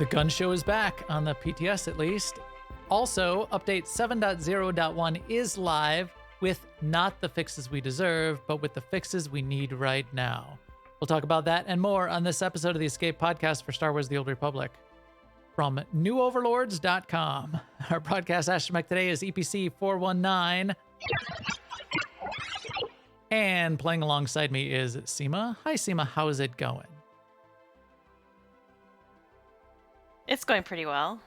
The gun show is back on the PTS at least. Also, update 7.0.1 is live with not the fixes we deserve, but with the fixes we need right now. We'll talk about that and more on this episode of the Escape Podcast for Star Wars The Old Republic. From newoverlords.com. Our podcast astromech today is EPC 419. And playing alongside me is Seema. Hi, Seema. How's it going? It's going pretty well.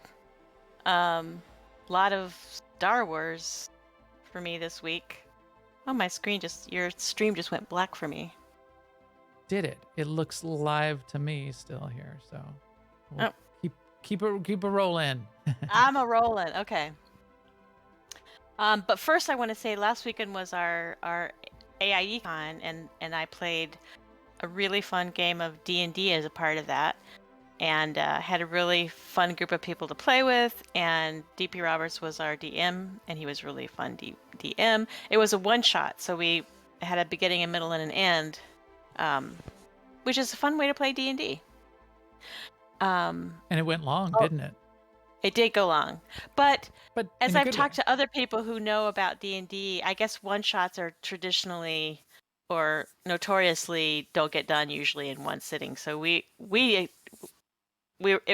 Lot of Star Wars for me this week. Oh, your stream just went black for me. Did it? It looks live to me still here, so we'll keep a roll in. I'm a rolling. Okay. But first, I want to say last weekend was our AIE con, and I played a really fun game of D&D as a part of that. And had a really fun group of people to play with, and DP Roberts was our DM, and he was really fun DM. It was a one-shot, so we had a beginning, a middle, and an end, which is a fun way to play D&D. And it went long, didn't it? It did go long, but as I've talked way. to other people who know about D&D, I guess one-shots are traditionally or notoriously don't get done usually in one sitting. So it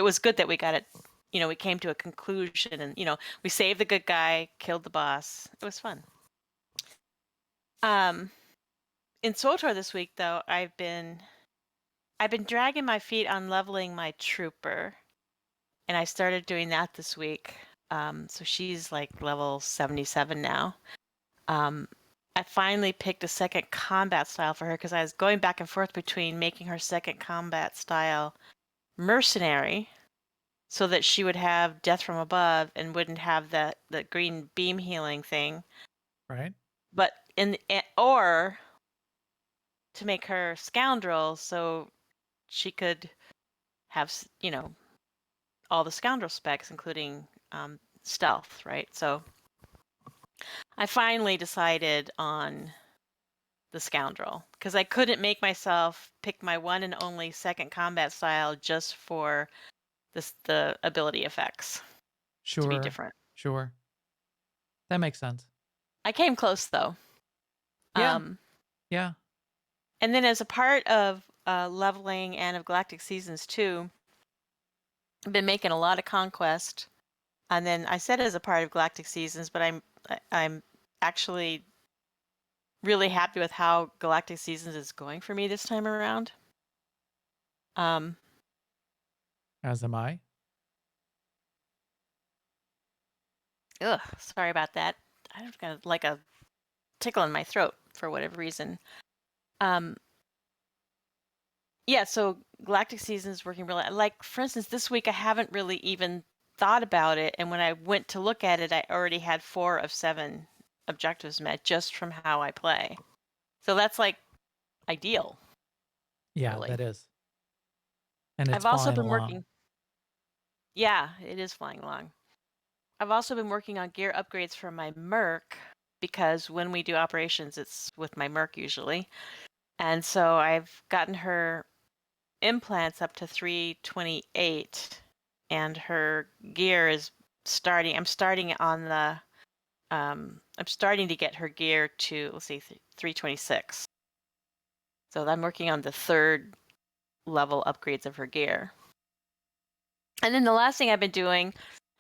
was good that we got it, we came to a conclusion, and, we saved the good guy, killed the boss. It was fun. In SWTOR this week, though, I've been dragging my feet on leveling my trooper, and I started doing that this week. So she's like level 77 now. I finally picked a second combat style for her because I was going back and forth between making her second combat style mercenary, so that she would have death from above and wouldn't have the green beam healing thing, right? But or to make her scoundrel, so she could have all the scoundrel specs, including stealth, right? So I finally decided on the scoundrel because I couldn't make myself pick my one and only second combat style just for the ability effects to be different. Sure. That makes sense. I came close though. Yeah. And then as a part of leveling and of Galactic Seasons 2, I've been making a lot of conquest. And then I said as a part of Galactic Seasons, but I'm actually really happy with how Galactic Seasons is going for me this time around. As am I. Ugh, sorry about that. I've got like a tickle in my throat for whatever reason. Yeah, so Galactic Seasons working really, like, for instance, this week I haven't really even thought about it, and when I went to look at it, I already had 4 of 7 objectives met just from how I play. So that's like ideal. Yeah, really. That is. And it's I've also been along. working. Yeah, it is flying along. I've also been working on gear upgrades for my Merc, because when we do operations, it's with my Merc usually. And so I've gotten her implants up to 328, and her gear is starting. I'm starting to get her gear to, let's see, 326. So I'm working on the 3rd level upgrades of her gear. And then the last thing I've been doing,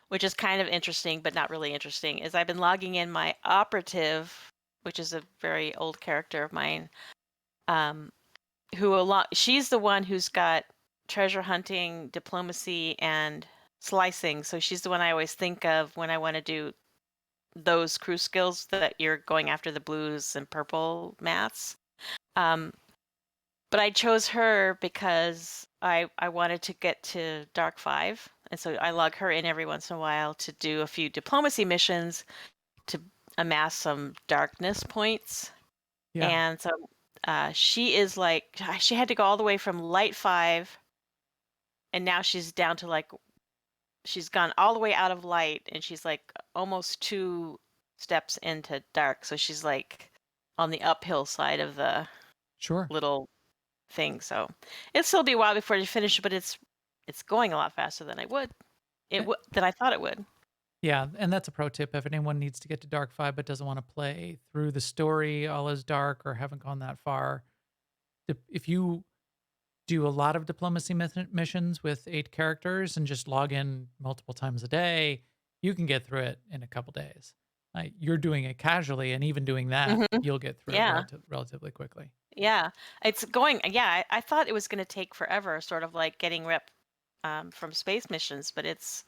which is kind of interesting but not really interesting, is I've been logging in my operative, which is a very old character of mine, she's the one who's got treasure hunting, diplomacy, and slicing. So she's the one I always think of when I want to do those crew skills that you're going after the blues and purple mats. But I chose her because I wanted to get to Dark 5. And so I log her in every once in a while to do a few diplomacy missions to amass some darkness points. Yeah. And so she is like, she had to go all the way from light 5, and now she's down to she's gone all the way out of light, and she's like almost 2 steps into dark. So she's like on the uphill side of the little thing. So it'll still be a while before you finish, but it's it's going a lot faster than than I thought it would. Yeah, and that's a pro tip if anyone needs to get to Dark 5 but doesn't wanna play through the story all as dark or haven't gone that far. If you do a lot of diplomacy missions with 8 characters and just log in multiple times a day, you can get through it in a couple days. You're doing it casually, and even doing that, Mhm. you'll get through it Yeah. relatively quickly. Yeah. I thought it was gonna take forever, sort of like getting rep from space missions, but it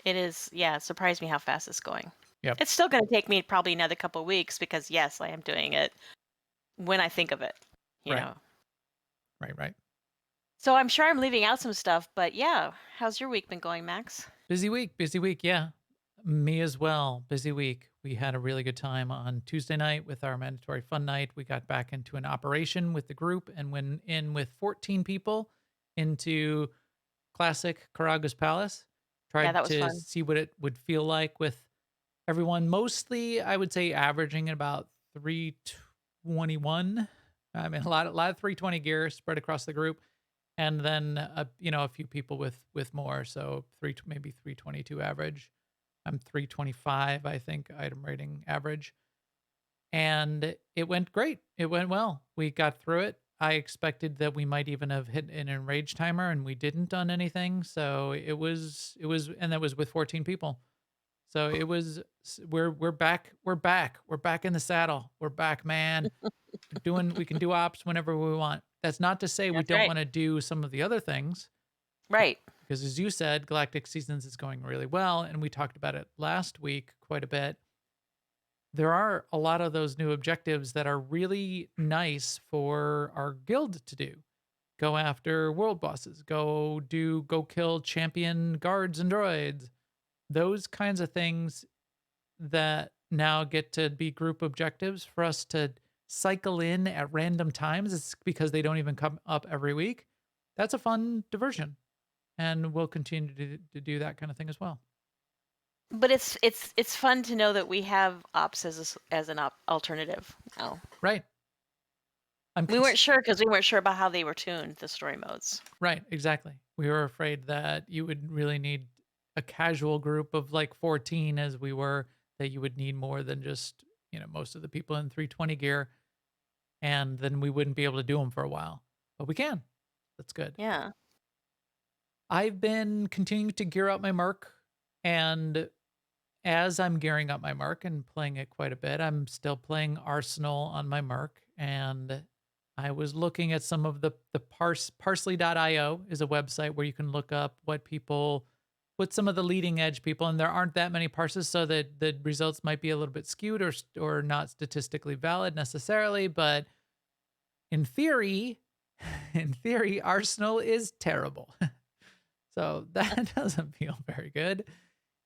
is, yeah, it surprised me how fast it's going. Yep. It's still gonna take me probably another couple weeks because yes, I am doing it when I think of it, you Right. know. Right, right. So I'm sure I'm leaving out some stuff, but yeah. How's your week been going, Max? Busy week, yeah. Me as well. Busy week. We had a really good time on Tuesday night with our mandatory fun night. We got back into an operation with the group and went in with 14 people into classic Carragos Palace. Yeah, Tried that was to fun. see what it would feel like with everyone. Mostly, I would say averaging at about 321. I mean, a lot of 320 gear spread across the group, and then a few people with more. So maybe 322 average. I'm 325, I think, item rating average. And it went great. It went well. We got through it. I expected that we might even have hit an enrage timer and we didn't on anything. So and that was with 14 people. So it was we're back. We're back in the saddle. We're back, man. We can do ops whenever we want. That's not to say we That's don't right. want to do some of the other things. Right. Because as you said, Galactic Seasons is going really well, and we talked about it last week quite a bit. There are a lot of those new objectives that are really nice for our guild to do. Go after world bosses, go kill champion guards and droids. Those kinds of things that now get to be group objectives for us to cycle in at random times. It's because they don't even come up every week. That's a fun diversion, and we'll continue to do that kind of thing as well. But it's fun to know that we have ops as an alternative now. Right. I'm We weren't cons- sure because we weren't sure about how they were tuned, the story modes. right, exactly. We were afraid that you would really need a casual group of like 14 as we were, that you would need more than just, most of the people in 320 gear, and then we wouldn't be able to do them for a while. But we can. That's good. Yeah. I've been continuing to gear up my Merc, and as I'm gearing up my Merc and playing it quite a bit, I'm still playing Arsenal on my Merc, and I was looking at some of the Parsley.io is a website where you can look up what some of the leading edge people, and there aren't that many parses, so that the results might be a little bit skewed or not statistically valid necessarily, but in theory, in theory, Arsenal is terrible. So that doesn't feel very good.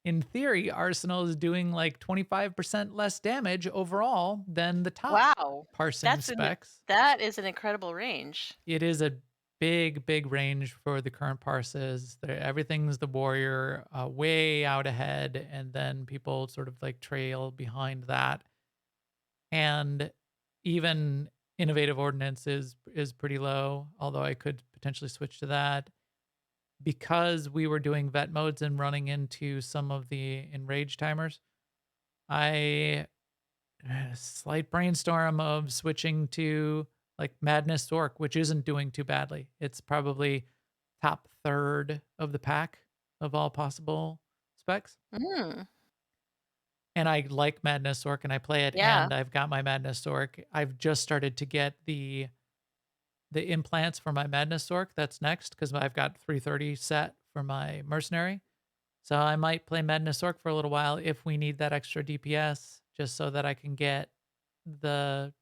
In theory, Arsenal is doing like 25% less damage overall than the top Wow. parsing That's an specs. that is an incredible range. It is a big range for the current parses. Everything's the warrior way out ahead, and then people sort of like trail behind that. And even innovative ordnance is pretty low, although I could potentially switch to that. Because we were doing vet modes and running into some of the enrage timers, I had a slight brainstorm of switching to like Madness Orc, which isn't doing too badly. It's probably top third of the pack of all possible specs. Mm. And I like Madness Orc and I play it, Yeah. and I've got my Madness Orc. I've just started to get the implants for my Madness Orc. That's next because I've got 330 set for my mercenary. So I might play Madness Orc for a little while if we need that extra DPS, just so that I can get the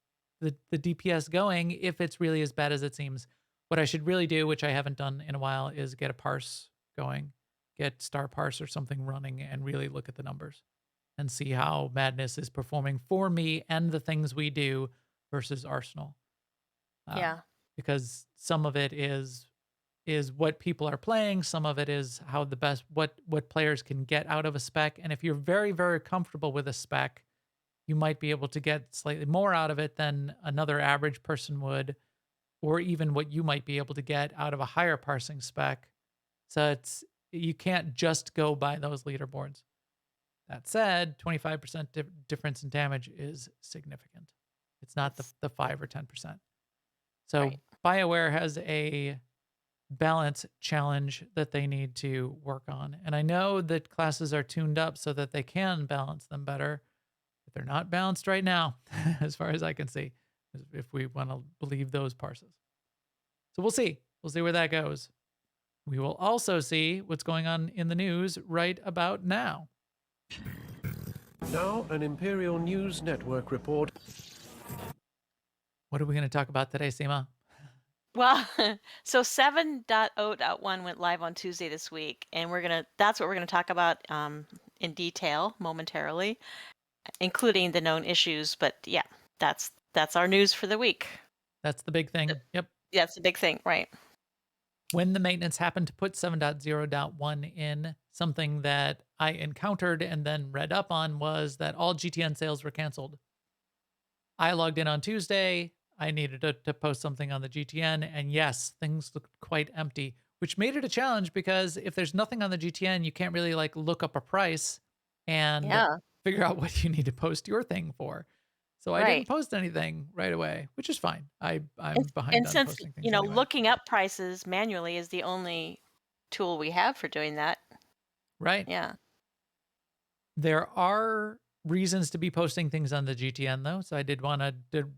the DPS going if it's really as bad as it seems. What I should really do, which I haven't done in a while, is get a parse going, get Star Parse or something running, and really look at the numbers and see how Madness is performing for me and the things we do versus Arsenal. Um, Yeah. because some of it is what people are playing. Some of it is how the best what players can get out of a spec. And if you're very comfortable with a spec, you might be able to get slightly more out of it than another average person would, or even what you might be able to get out of a higher parsing spec. So you can't just go by those leaderboards. That said, 25% difference in damage is significant. It's not It's the 5 or 10%. So right. BioWare has a balance challenge that they need to work on. And I know that classes are tuned up so that they can balance them better, but they're not balanced right now, as far as I can see, if we want to believe those parses. So we'll see. We'll see where that goes. We will also see what's going on in the news right about now. Now, an Imperial News Network report. What are we going to talk about today, Seema? Well, so 7.0.1 went live on Tuesday this week, and that's what we're gonna talk about in detail momentarily, including the known issues. But yeah, that's our news for the week. That's the big thing. Yep. Yeah, it's a big thing, right? When the maintenance happened to put 7.0.1 in, something that I encountered and then read up on was that all GTN sales were canceled. I logged in on Tuesday. I needed to post something on the GTN, and yes, things looked quite empty, which made it a challenge because if there's nothing on the GTN, you can't really like look up a price and Yeah, figure out what you need to post your thing for. So I didn't right. post anything right away, which is fine. I'm And behind and on since posting things anyway. looking up prices manually is the only tool we have for doing that. Right. Yeah. There are reasons to be posting things on the GTN though, so I did want to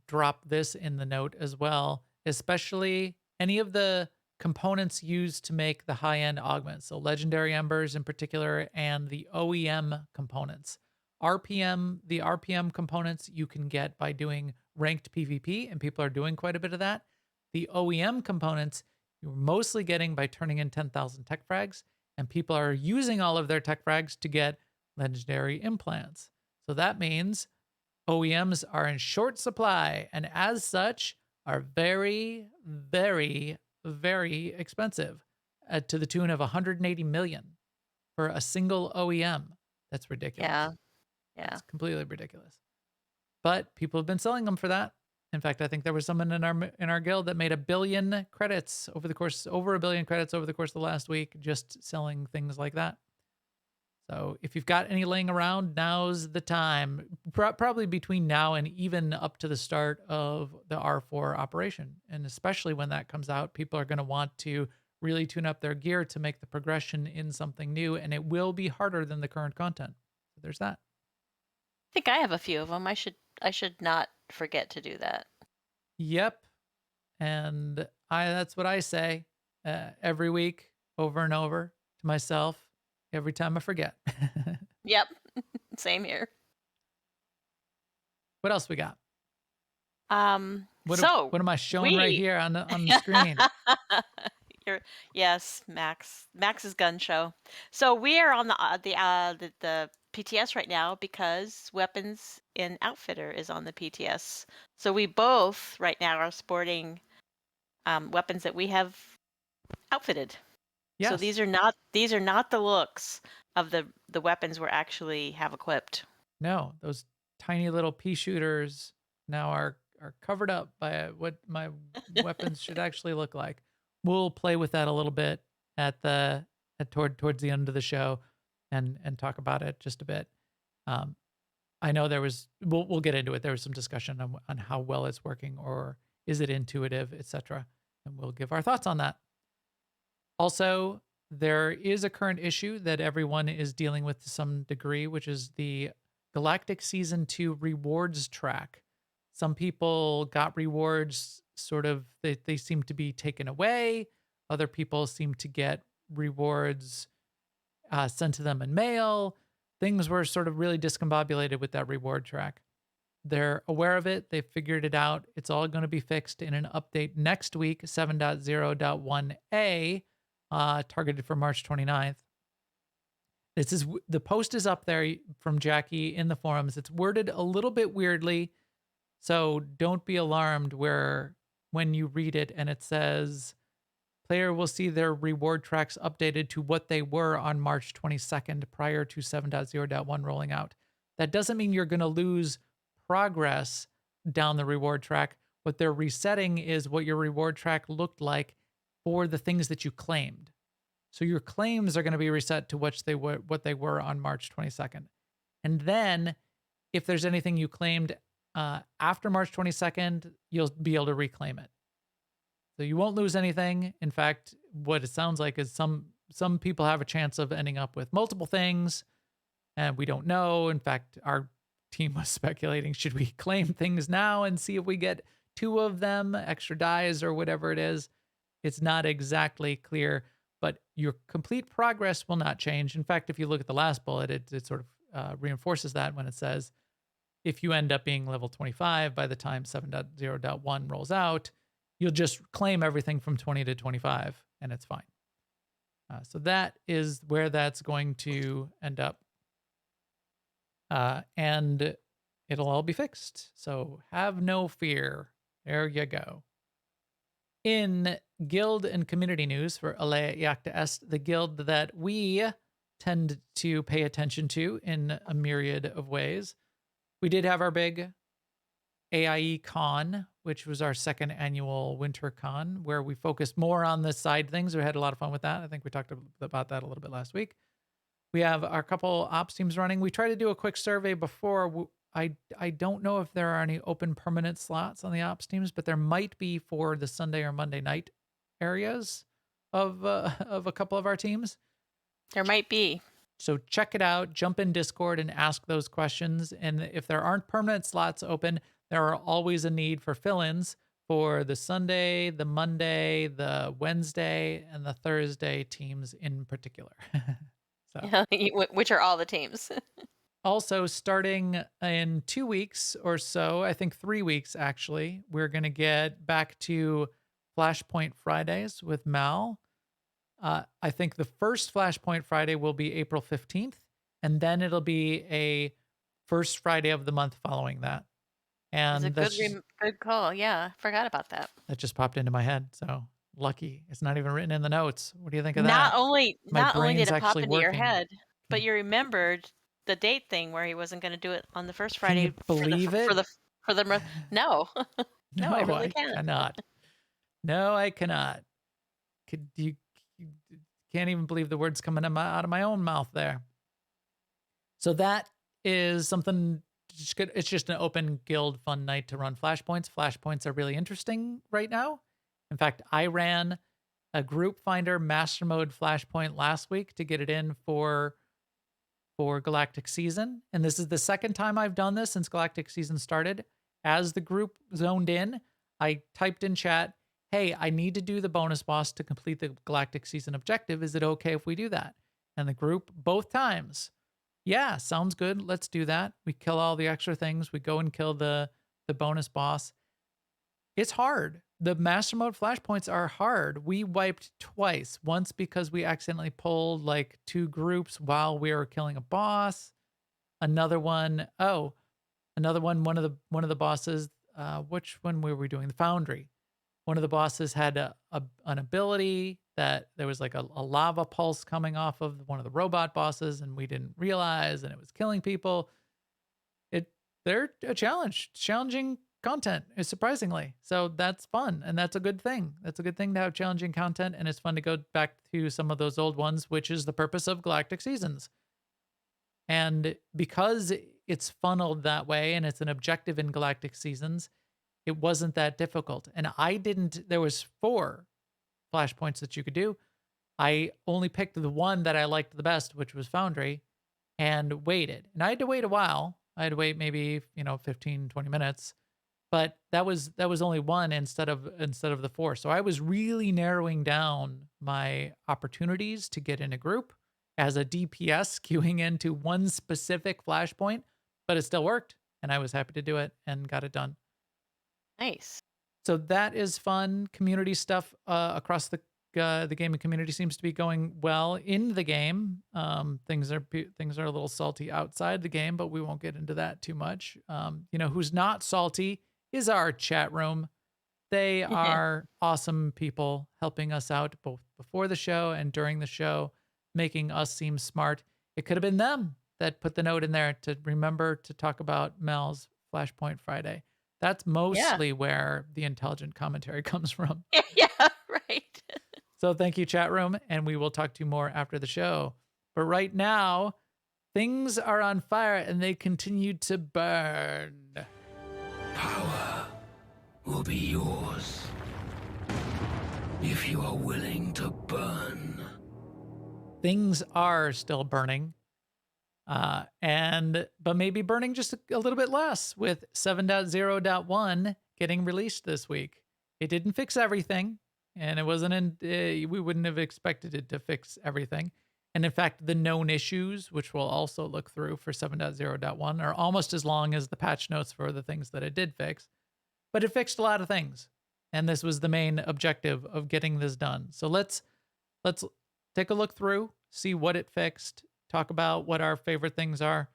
drop this in the note as well, especially any of the components used to make the high-end augments, so legendary embers in particular and the OEM components. The RPM components you can get by doing ranked PvP, and people are doing quite a bit of that. The OEM components you're mostly getting by turning in 10,000 tech frags, and people are using all of their tech frags to get legendary implants. So that means OEMs are in short supply and as such are very, very, very expensive to the tune of 180 million for a single OEM. That's ridiculous. Yeah. Yeah. It's completely ridiculous. But people have been selling them for that. In fact, I think there was someone in our guild that made over 1 billion credits over the course of the last week just selling things like that. So if you've got any laying around, now's the time. Probably between now and even up to the start of the R4 operation. And especially when that comes out, people are going to want to really tune up their gear to make the progression in something new. And it will be harder than the current content. So there's that. I think I have a few of them. I should not forget to do that. Yep. And that's what I say every week over and over to myself every time I forget. Yep. Same here. What else we got? So What am I showing right we here on the screen? yes, Max's gun show. So we are on the PTS right now because Weapons in Outfitter is on the PTS. So we both right now are sporting weapons that we have outfitted. Yes. So these are not the looks of the weapons we actually have equipped. No, those tiny little pea shooters now are covered up by what my weapons should actually look like. We'll play with that a little bit towards the end of the show and talk about it just a bit. I know we'll get into it. There was some discussion on how well it's working or is it intuitive, etc. And we'll give our thoughts on that. Also, there is a current issue that everyone is dealing with to some degree, which is the Galactic Season 2 rewards track. Some people got rewards they seem to be taken away. Other people seem to get rewards sent to them in mail. Things were sort of really discombobulated with that reward track. They're aware of it. They figured it out. It's all going to be fixed in an update next week, 7.0.1a, targeted for March 29th. The post is up there from Jackie in the forums. It's worded a little bit weirdly, so don't be alarmed when you read it and it says player will see their reward tracks updated to what they were on March 22nd prior to 7.0.1 rolling out. That doesn't mean you're going to lose progress down the reward track. What they're resetting is what your reward track looked like for the things that you claimed. So your claims are going to be reset to what they were on March 22nd. And then if there's anything you claimed after March 22nd, you'll be able to reclaim it. So you won't lose anything. In fact, what it sounds like is some people have a chance of ending up with multiple things, and we don't know. In fact, our team was speculating, should we claim things now and see if we get 2 of them, extra dies or whatever it is? It's not exactly clear, but your complete progress will not change. In fact, if you look at the last bullet, it sort of reinforces that when it says, if you end up being level 25 by the time 7.0.1 rolls out, you'll just claim everything from 20 to 25 and it's fine. So that is where that's going to end up. And it'll all be fixed. So have no fear. There you go. In guild and community news for Alea Iacta Est, the guild that we tend to pay attention to in a myriad of ways, we did have our big AIE Con, which was our second annual winter con, where we focused more on the side things. We had a lot of fun with that. I think we talked about that a little bit last week. We have our couple ops teams running. We tried to do a quick survey before. I don't know if there are any open permanent slots on the ops teams, but there might be for the Sunday or Monday night areas of a couple of our teams. There might be. So check it out, jump in Discord and ask those questions. And if there aren't permanent slots open, there are always a need for fill-ins for the Sunday, the Monday, the Wednesday, and the Thursday teams in particular. So. Which are all the teams. Also, starting in 2 weeks or so, I think 3 weeks actually, we're going to get back to Flashpoint Fridays with Mal. I think the first Flashpoint Friday will be April 15th, and then it'll be a first Friday of the month following that. And it's a good call. Yeah, forgot about that. That just popped into my head. So lucky. It's not even written in the notes. What do you think of that? Not only did it pop into working. your head, but you remembered the date thing where he wasn't going to do it on the first Friday. Can you believe it? For the no. No, I really can't. Cannot. No, I cannot. You can't even believe the words coming out of my own mouth there. So that is something. It's just an open guild fun night to run flashpoints. Flashpoints are really interesting right now. In fact, I ran a group finder master mode flashpoint last week to get it in for Galactic season. And this is the second time I've done this since Galactic season started. As the group zoned in, I typed in chat, hey, I need to do the bonus boss to complete the Galactic season objective. Is it okay if we do that? And the group, both times, yeah, sounds good. Let's do that. We kill all the extra things. We go and kill the bonus boss. It's hard. The master mode flashpoints are hard. We wiped twice. Once because we accidentally pulled like 2 groups while we were killing a boss. Another one, one of the bosses, which one were we doing? The Foundry. One of the bosses had an ability that there was like a lava pulse coming off of one of the robot bosses, and we didn't realize, and it was killing people. They're a challenge, challenging content, surprisingly. So that's fun, and that's a good thing. That's a good thing to have challenging content, and it's fun to go back to some of those old ones, which is the purpose of Galactic Seasons. And because it's funneled that way, and it's an objective in Galactic Seasons, it wasn't that difficult. And there was 4 flashpoints that you could do. I only picked the one that I liked the best, which was Foundry, and waited. And I had to wait a while. I had to wait maybe, 15, 20 minutes. But that was only one instead of the 4. So I was really narrowing down my opportunities to get in a group as a DPS queuing into one specific flashpoint, but it still worked. And I was happy to do it and got it done. Nice. So that is fun. Community stuff across the gaming community seems to be going well in the game. Things are a little salty outside the game, but we won't get into that too much. Who's not salty is our chat room. They are awesome people helping us out both before the show and during the show, making us seem smart. It could have been them that put the note in there to remember to talk about Mel's Flashpoint Friday. That's mostly where the intelligent commentary comes from. Yeah, right. So thank you, chat room, and we will talk to you more after the show. But right now, things are on fire and they continue to burn. Power will be yours if you are willing to burn. Things are still burning, but maybe burning just a little bit less with 7.0.1 getting released this week. It didn't fix everything, and it wasn't we wouldn't have expected it to fix everything. And in fact, the known issues, which we'll also look through for 7.0.1, are almost as long as the patch notes for the things that it did fix. But it fixed a lot of things, and this was the main objective of getting this done. So let's take a look through, see what it fixed, talk about what our favorite things are,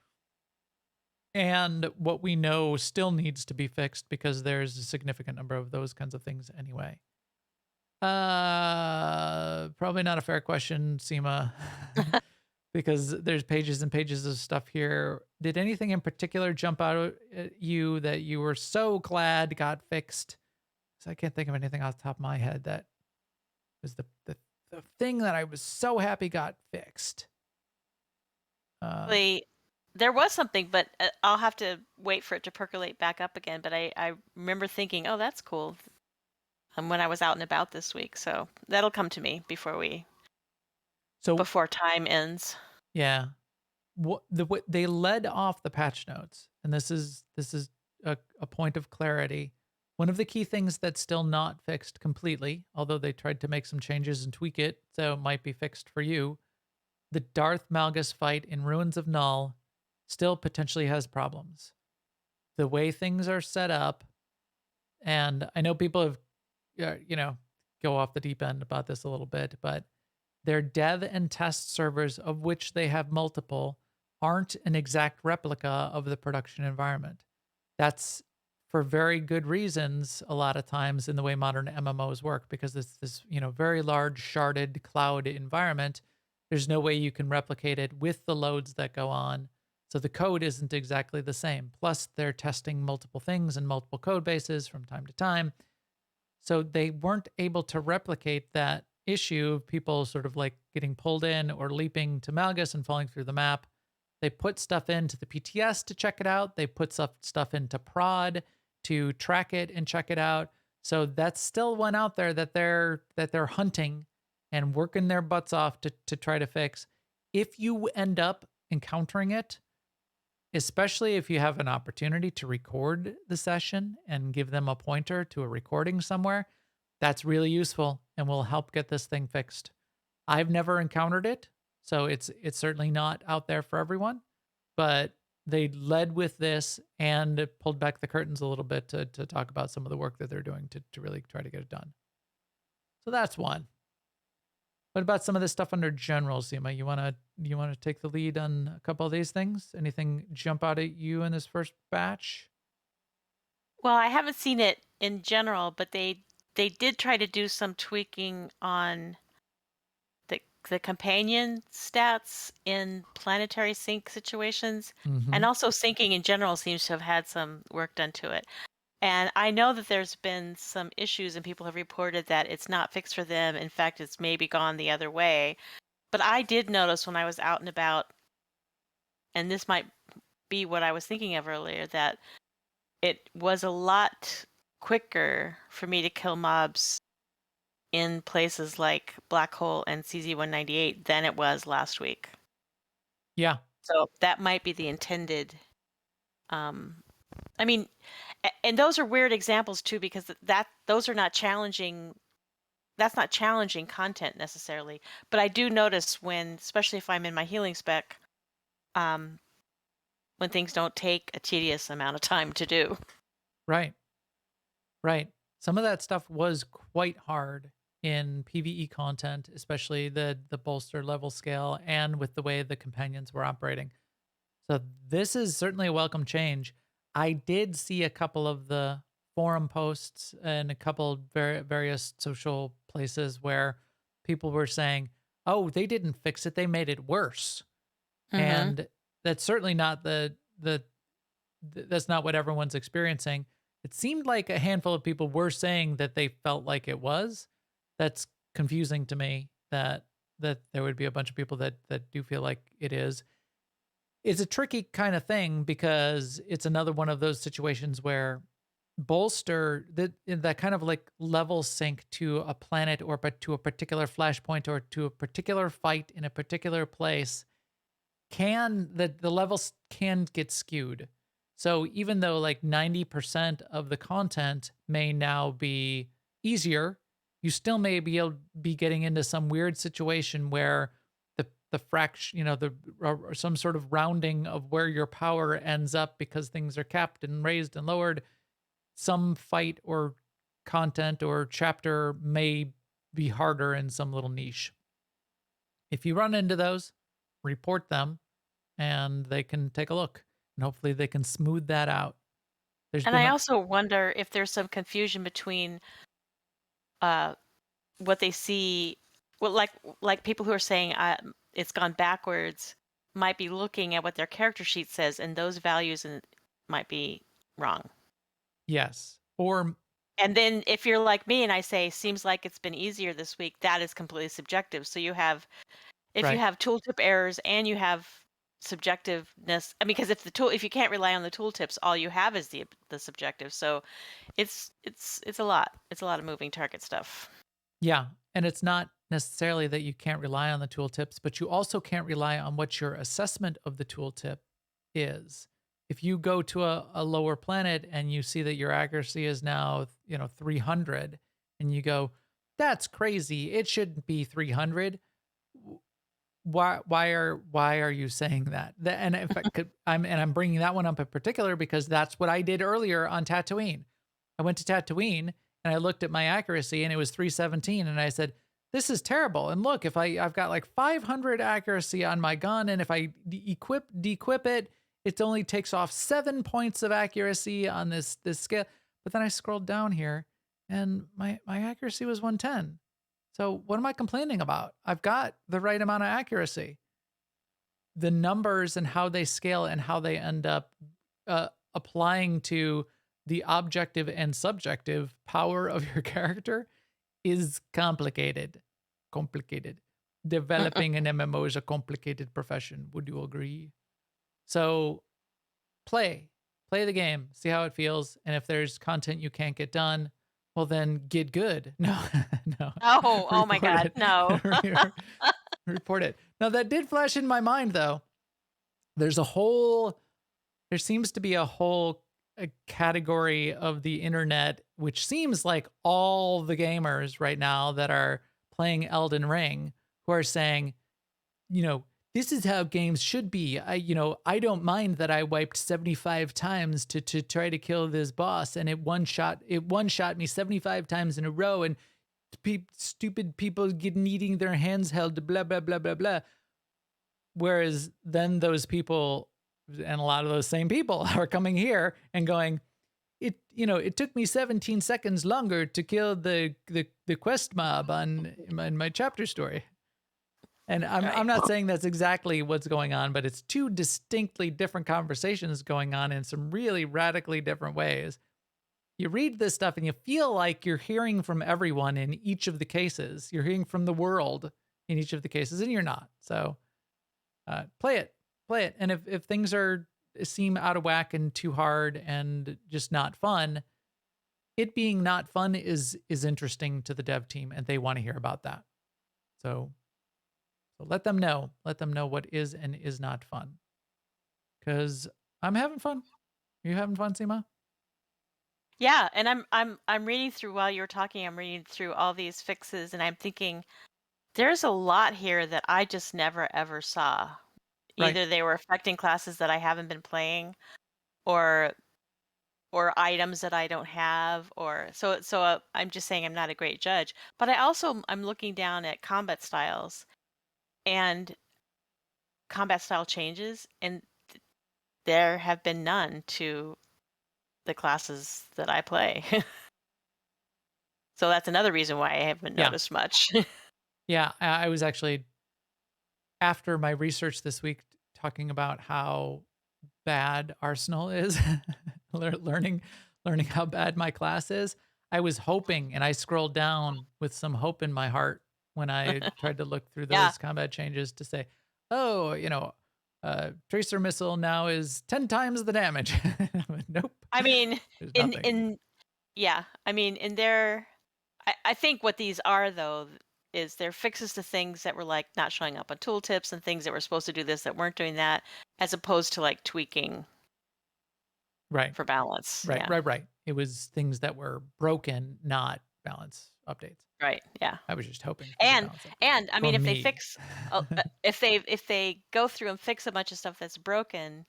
and what we know still needs to be fixed, because there's a significant number of those kinds of things anyway. Probably not a fair question, Seema, because there's pages and pages of stuff here. Did anything in particular jump out at you that you were so glad got fixed? So I can't think of anything off the top of my head that was the thing that I was so happy got fixed. There was something, but I'll have to wait for it to percolate back up again. But I remember thinking, oh, that's cool. When I was out and about this week, so that'll come to me before time ends. Yeah, what they led off the patch notes, and this is a point of clarity. One of the key things that's still not fixed completely, although they tried to make some changes and tweak it, so it might be fixed for you. The Darth Malgus fight in Ruins of Null still potentially has problems. The way things are set up, and I know people have, go off the deep end about this a little bit, but their dev and test servers, of which they have multiple, aren't an exact replica of the production environment. That's for very good reasons a lot of times in the way modern MMOs work, because it's this, very large sharded cloud environment. There's no way you can replicate it with the loads that go on. So the code isn't exactly the same. Plus, they're testing multiple things in multiple code bases from time to time. So they weren't able to replicate that issue of people sort of like getting pulled in or leaping to Malgus and falling through the map. They put stuff into the PTS to check it out. They put stuff into prod to track it and check it out. So that's still one out there that they're hunting and working their butts off to try to fix. If you end up encountering it, especially if you have an opportunity to record the session and give them a pointer to a recording somewhere, that's really useful and will help get this thing fixed. I've never encountered it, so it's certainly not out there for everyone, but they led with this and pulled back the curtains a little bit to talk about some of the work that they're doing to really try to get it done. So that's one. What about some of this stuff under general, Seema? You wanna take the lead on a couple of these things? Anything jump out at you in this first batch? Well, I haven't seen it in general, but they did try to do some tweaking on the companion stats in planetary sync situations, and also syncing in general seems to have had some work done to it. And I know that there's been some issues and people have reported that it's not fixed for them. In fact, it's maybe gone the other way. But I did notice when I was out and about, and this might be what I was thinking of earlier, that it was a lot quicker for me to kill mobs in places like Black Hole and CZ-198 than it was last week. Yeah. So that might be the intended. I mean, and those are weird examples too, because those are not challenging. That's not challenging content necessarily. But I do notice when, especially if I'm in my healing spec, when things don't take a tedious amount of time to do. Right. Some of that stuff was quite hard in PvE content, especially the bolster level scale and with the way the companions were operating. So this is certainly a welcome change. I did see a couple of the forum posts and a couple various social places where people were saying, "Oh, they didn't fix it; they made it worse." And that's certainly not that's not what everyone's experiencing. It seemed like a handful of people were saying that they felt like it was. That's confusing to me that there would be a bunch of people that do feel like it is. It's a tricky kind of thing because it's another one of those situations where bolster that kind of like level sync to a planet or but to a particular flashpoint or to a particular fight in a particular place the levels can get skewed. So even though like 90% of the content may now be easier, you still may be able to be getting into some weird situation where the fraction, the or some sort of rounding of where your power ends up because things are capped and raised and lowered. Some fight or content or chapter may be harder in some little niche. If you run into those, report them and they can take a look and hopefully they can smooth that out. There's And been I also wonder if there's some confusion between what they see, well, like people who are saying it's gone backwards might be looking at what their character sheet says, and those values might be wrong. yes. Or And then if you're like me and I say seems like it's been easier this week, that is completely subjective. So you have if you right. have tooltip errors and you have subjectiveness, I mean, because if you can't rely on the tooltips, all you have is the subjective. So it's a lot. It's a lot of moving target stuff. Yeah. And it's not necessarily that you can't rely on the tooltips, but you also can't rely on what your assessment of the tooltip is. If you go to a lower planet and you see that your accuracy is now, 300, and you go, that's crazy. It shouldn't be 300. Why are you saying that? And in fact, I'm bringing that one up in particular because that's what I did earlier on Tatooine. I went to Tatooine and I looked at my accuracy and it was 317, and I said, this is terrible. And look, if I've got like 500 accuracy on my gun, and if I dequip it, it only takes off 7 points of accuracy on this scale. But then I scrolled down here and my accuracy was 110. So what am I complaining about? I've got the right amount of accuracy. The numbers and how they scale and how they end up applying to the objective and subjective power of your character is complicated. Developing an MMO is a complicated profession. Would you agree? So play the game, see how it feels. And if there's content you can't get done, well, then get good. No, no. Oh my Report God, it. no. Report it. Now, that did flash in my mind, though. There seems to be a whole category of the internet, which seems like all the gamers right now that are playing Elden Ring, who are saying, this is how games should be. I don't mind that I wiped 75 times to try to kill this boss, and it one shot me 75 times in a row, and stupid people needing their hands held, blah, blah, blah, blah, blah. Whereas then those people, and a lot of those same people, are coming here and going, it took me 17 seconds longer to kill the quest mob in my chapter story. And I'm not saying that's exactly what's going on, but it's two distinctly different conversations going on in some really radically different ways. You read this stuff and you feel like you're hearing from everyone in each of the cases. You're hearing from the world in each of the cases, and you're not. So play it. And if things seem out of whack and too hard and just not fun, it being not fun is interesting to the dev team, and they want to hear about that. So let them know. Let them know what is and is not fun. Because I'm having fun. Are you having fun, Seema? Yeah, and I'm reading through while you're talking. I'm reading through all these fixes, and I'm thinking there's a lot here that I just never ever saw. Right. Either they were affecting classes that I haven't been playing, or items that I don't have, or so I'm just saying I'm not a great judge. But I'm looking down at combat styles and combat style changes, and there have been none to the classes that I play. So that's another reason why I haven't noticed much. Yeah, I was actually, after my research this week, talking about how bad Arsenal is, learning how bad my class is. I was hoping, and I scrolled down with some hope in my heart when I tried to look through Yeah. those combat changes to say, oh, tracer missile now is 10 times the damage. Nope, I mean, there's in nothing. in yeah, I mean, in their I think what these are though is they're fixes to things that were like not showing up on tooltips and things that were supposed to do this that weren't doing that, as opposed to like tweaking Right, for balance. right, Yeah. right, right. It was things that were broken, not balance updates. Right. Yeah. I was just hoping for the And balance update and I for mean, if they me. fix, if they go through and fix a bunch of stuff that's broken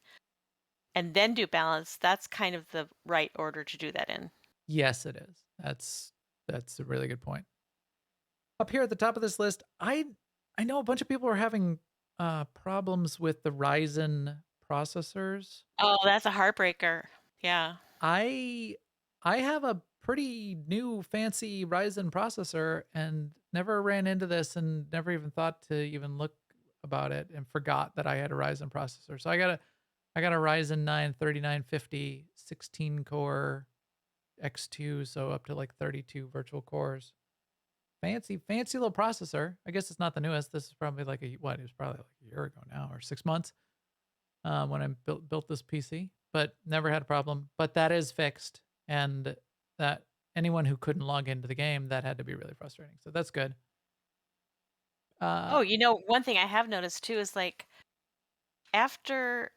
and then do balance, that's kind of the right order to do that in. Yes, it is. That's a really good point. Up here at the top of this list, I know a bunch of people are having problems with the Ryzen processors. Oh, that's a heartbreaker. Yeah. I I have a pretty new fancy Ryzen processor and never ran into this and never even thought to even look about it and forgot that I had a Ryzen processor. So I got a Ryzen 9 3950 16 core X2, so up to like 32 virtual cores. Fancy little processor. I guess it's not the newest. This is probably like it was probably like a year ago now or 6 months when I built this PC, but never had a problem. But that is fixed, and that anyone who couldn't log into the game, that had to be really frustrating. So that's good. Uh, Oh, one thing I have noticed too is like after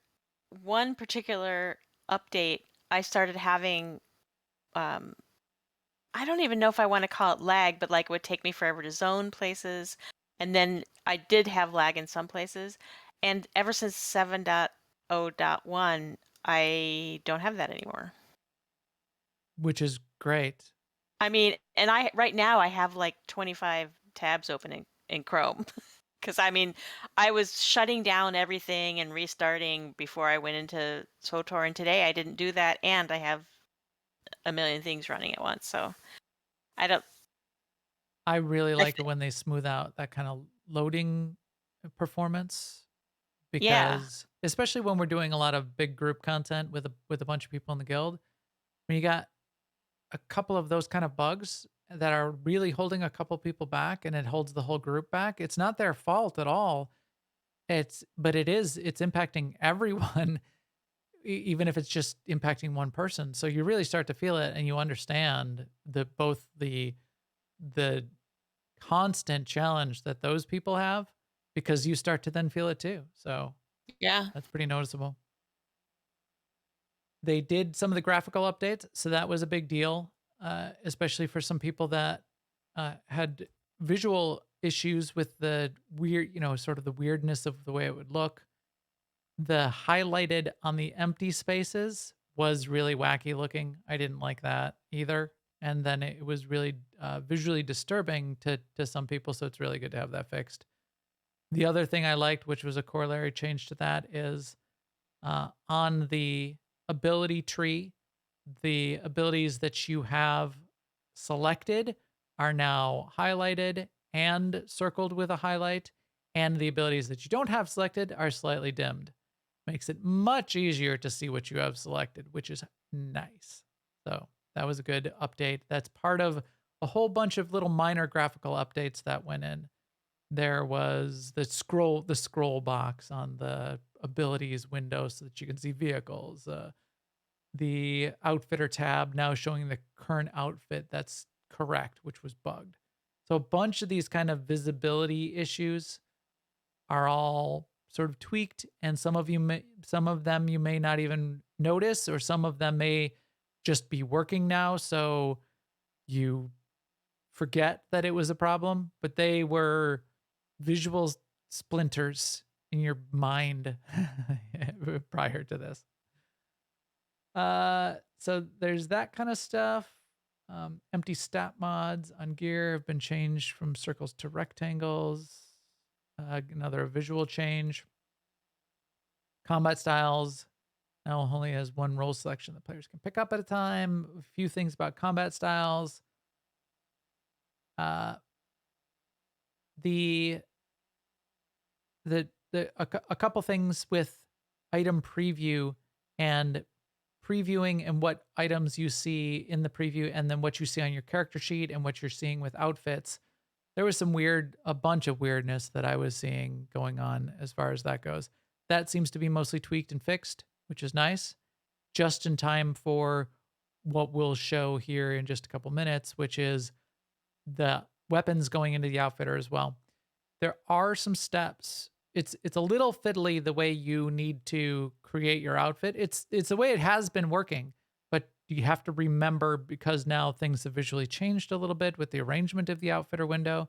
one particular update, I started having um I don't even know if I want to call it lag, but like it would take me forever to zone places. And then I did have lag in some places. And ever since 7.0.1, I don't have that anymore. which is great. I mean, and I right now I have like 25 tabs open in Chrome. Because I mean, I was shutting down everything and restarting before I went into SWTOR. And today I didn't do that. And I have a million things running at once. So I don't, I really I like it th- when they smooth out that kind of loading performance yeah. because especially when we're doing a lot of big group content with a bunch of people in the guild, when you got a couple of those kind of bugs that are really holding a couple people back and it holds the whole group back, it's not their fault at all. It's impacting everyone even if it's just impacting one person. So you really start to feel it and you understand both the constant challenge that those people have because you start to then feel it too. So Yeah. that's pretty noticeable. They did some of the graphical updates, so that was a big deal, especially for some people that had visual issues with the weird, sort of the weirdness of the way it would look. The highlighted on the empty spaces was really wacky looking. I didn't like that either. And then it was really visually disturbing to some people, so it's really good to have that fixed. The other thing I liked, which was a corollary change to that, is on the ability tree, the abilities that you have selected are now highlighted and circled with a highlight, and the abilities that you don't have selected are slightly dimmed. Makes it much easier to see what you have selected, which is nice. So that was a good update. That's part of a whole bunch of little minor graphical updates that went in. There was the scroll box on the abilities window so that you can see vehicles. The outfitter tab now showing the current outfit that's correct, which was bugged. So a bunch of these kind of visibility issues are all sort of tweaked, and some of them you may not even notice, or some of them may just be working now. So you forget that it was a problem, but they were visual splinters in your mind prior to this. So there's that kind of stuff. Empty stat mods on gear have been changed from circles to rectangles. Another visual change. Combat styles now only has one role selection that players can pick up at a time. A few things about combat styles. Uh, the a couple things with item preview and previewing and what items you see in the preview and then what you see on your character sheet and what you're seeing with outfits, there was a bunch of weirdness that I was seeing going on as far as that goes. That seems to be mostly tweaked and fixed, which is nice, just in time for what we'll show here in just a couple minutes, which is the weapons going into the outfitter as well. There are some steps. It's a little fiddly the way you need to create your outfit. It's the way it has been working, but you have to remember, because now things have visually changed a little bit with the arrangement of the outfitter window.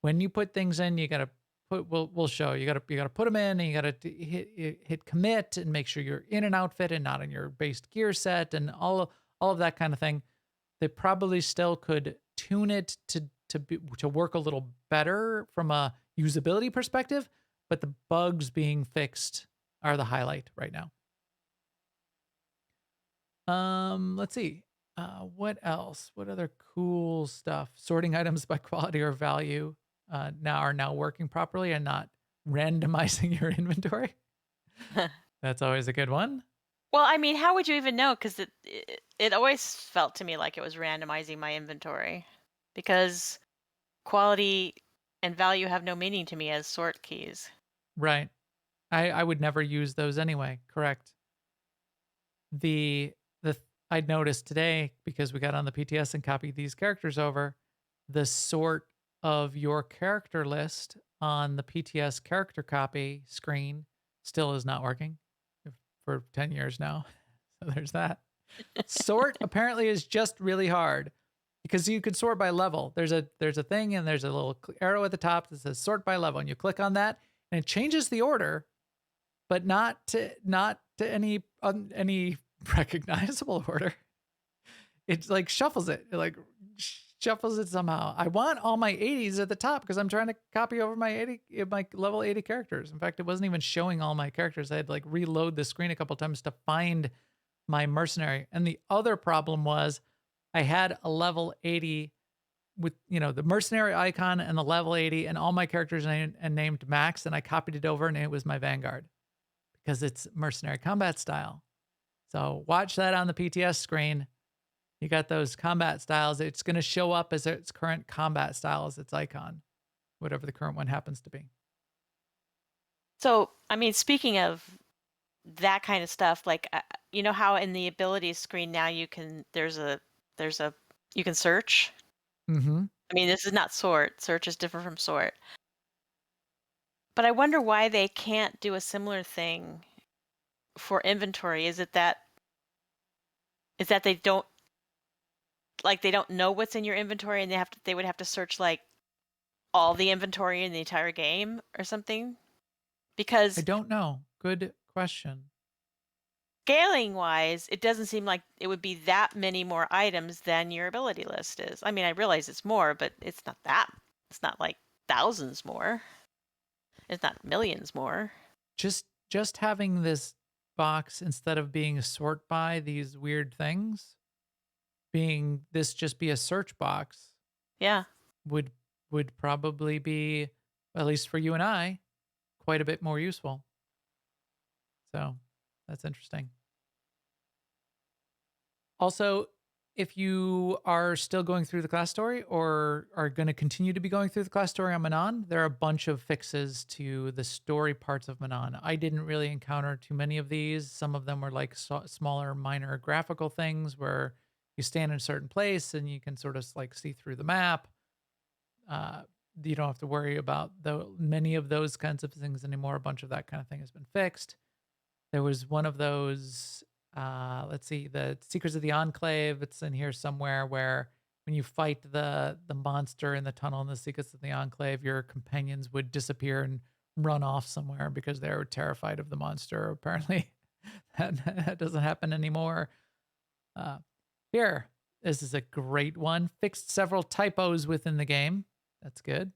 When you put things in, you got to put, we'll show, you got to put them in, and you got to hit commit and make sure you're in an outfit and not in your base gear set and all of that kind of thing. They probably still could tune it to work a little better from a usability perspective, but the bugs being fixed are the highlight right now. Let's see. What else? What other cool stuff? Sorting items by quality or value are now working properly and not randomizing your inventory. That's always a good one. Well, I mean, how would you even know? Because it always felt to me like it was randomizing my inventory, because quality and value have no meaning to me as sort keys. Right. I would never use those anyway. Correct. I'd noticed today, because we got on the PTS and copied these characters over, the sort of your character list on the PTS character copy screen still is not working for 10 years now. So there's that. Sort apparently is just really hard, because you could sort by level. There's a thing, and there's a little arrow at the top that says sort by level, and you click on that and it changes the order, but not to any recognizable order. It like shuffles it. It like shuffles it somehow. I want all my 80s at the top because I'm trying to copy over my level 80 characters. In fact, it wasn't even showing all my characters. I had to like reload the screen a couple times to find my mercenary. And the other problem was I had a level 80 with, the mercenary icon and the level 80 and all my characters named Max, and I copied it over and it was my Vanguard because it's mercenary combat style. So watch that on the PTS screen. You got those combat styles. It's going to show up as its current combat style as its icon, whatever the current one happens to be. So, I mean, speaking of that kind of stuff, like, you know how in the abilities screen now you can search. Mm-hmm. I mean, this is not sort. Search is different from sort. But I wonder why they can't do a similar thing for inventory. Is it that they don't know what's in your inventory, and they would have to search like all the inventory in the entire game or something? Because I don't know. Good question. Scaling wise, it doesn't seem like it would be that many more items than your ability list is. I mean, I realize it's more, but it's not like thousands more. It's not millions more. Just having this box, instead of being a sort by these weird things, being this just be a search box. Yeah. Would probably be, at least for you and I, quite a bit more useful. So that's interesting. Also, if you are still going through the class story or are going to continue to be going through the class story on Manon, there are a bunch of fixes to the story parts of Manon. I didn't really encounter too many of these. Some of them were like smaller, minor graphical things where you stand in a certain place and you can sort of like see through the map. You don't have to worry about many of those kinds of things anymore. A bunch of that kind of thing has been fixed. There was one of those, let's see, the Secrets of the Enclave. It's in here somewhere, where when you fight the monster in the tunnel in the Secrets of the Enclave, your companions would disappear and run off somewhere because they were terrified of the monster. Apparently that doesn't happen anymore. Here, this is a great one. Fixed several typos within the game. That's good.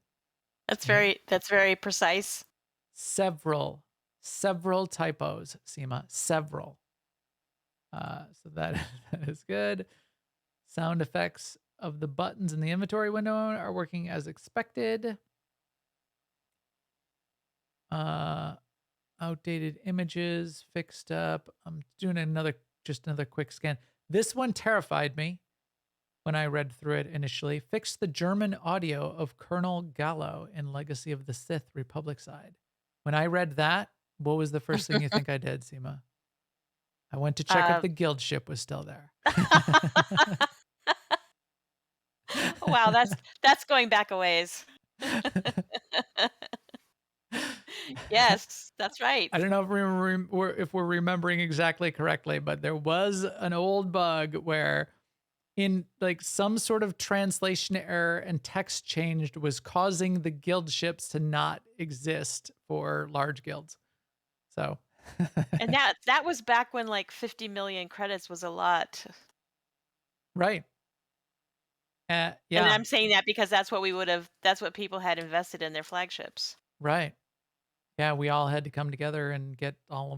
That's very precise. Several typos, Seema. Several. So that is good. Sound effects of the buttons in the inventory window are working as expected. Outdated images fixed up. I'm doing another just another quick scan. This one terrified me when I read through it initially. Fixed the German audio of Colonel Gallo in Legacy of the Sith Republic side. When I read that, what was the first thing you think I did, Seema? I went to check if the guild ship was still there. Wow, that's going back a ways. Yes, that's right. I don't know if we're remembering exactly correctly, but there was an old bug where in like some sort of translation error and text changed was causing the guild ships to not exist for large guilds. So And that was back when like 50 million credits was a lot. right. And Yeah, I'm saying that because that's what people had invested in their flagships. right. Yeah, we all had to come together and get all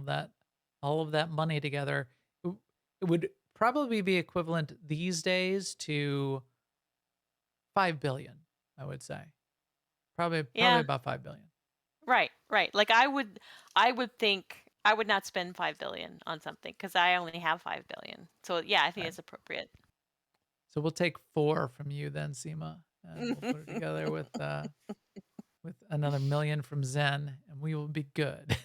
of that money together. It would probably be equivalent these days to 5 billion, I would say. Probably Yeah, about 5 billion. right. Like I would think I would not spend 5 billion on something because I only have 5 billion. So yeah, I think Right. it's appropriate. So we'll take 4 from you then, Seema, and we'll put it together with another million from Zen, and we will be good.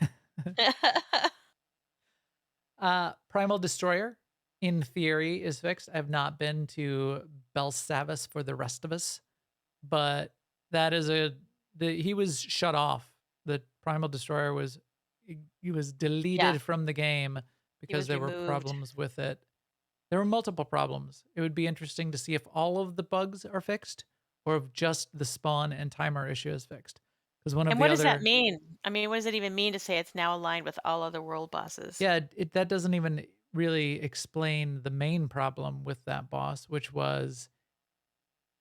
Primal Destroyer, in theory, is fixed. I have not been to Belsavis for the rest of us, but that is he was shut off. The Primal Destroyer was he was deleted Yeah, from the game he because was there were removed. problems with it. There were multiple problems. It would be interesting to see if all of the bugs are fixed or if just the spawn and timer issue is fixed. Because one of And the what does that other, mean? I mean, what does it even mean to say it's now aligned with all other world bosses? yeah, that doesn't even really explain the main problem with that boss, which was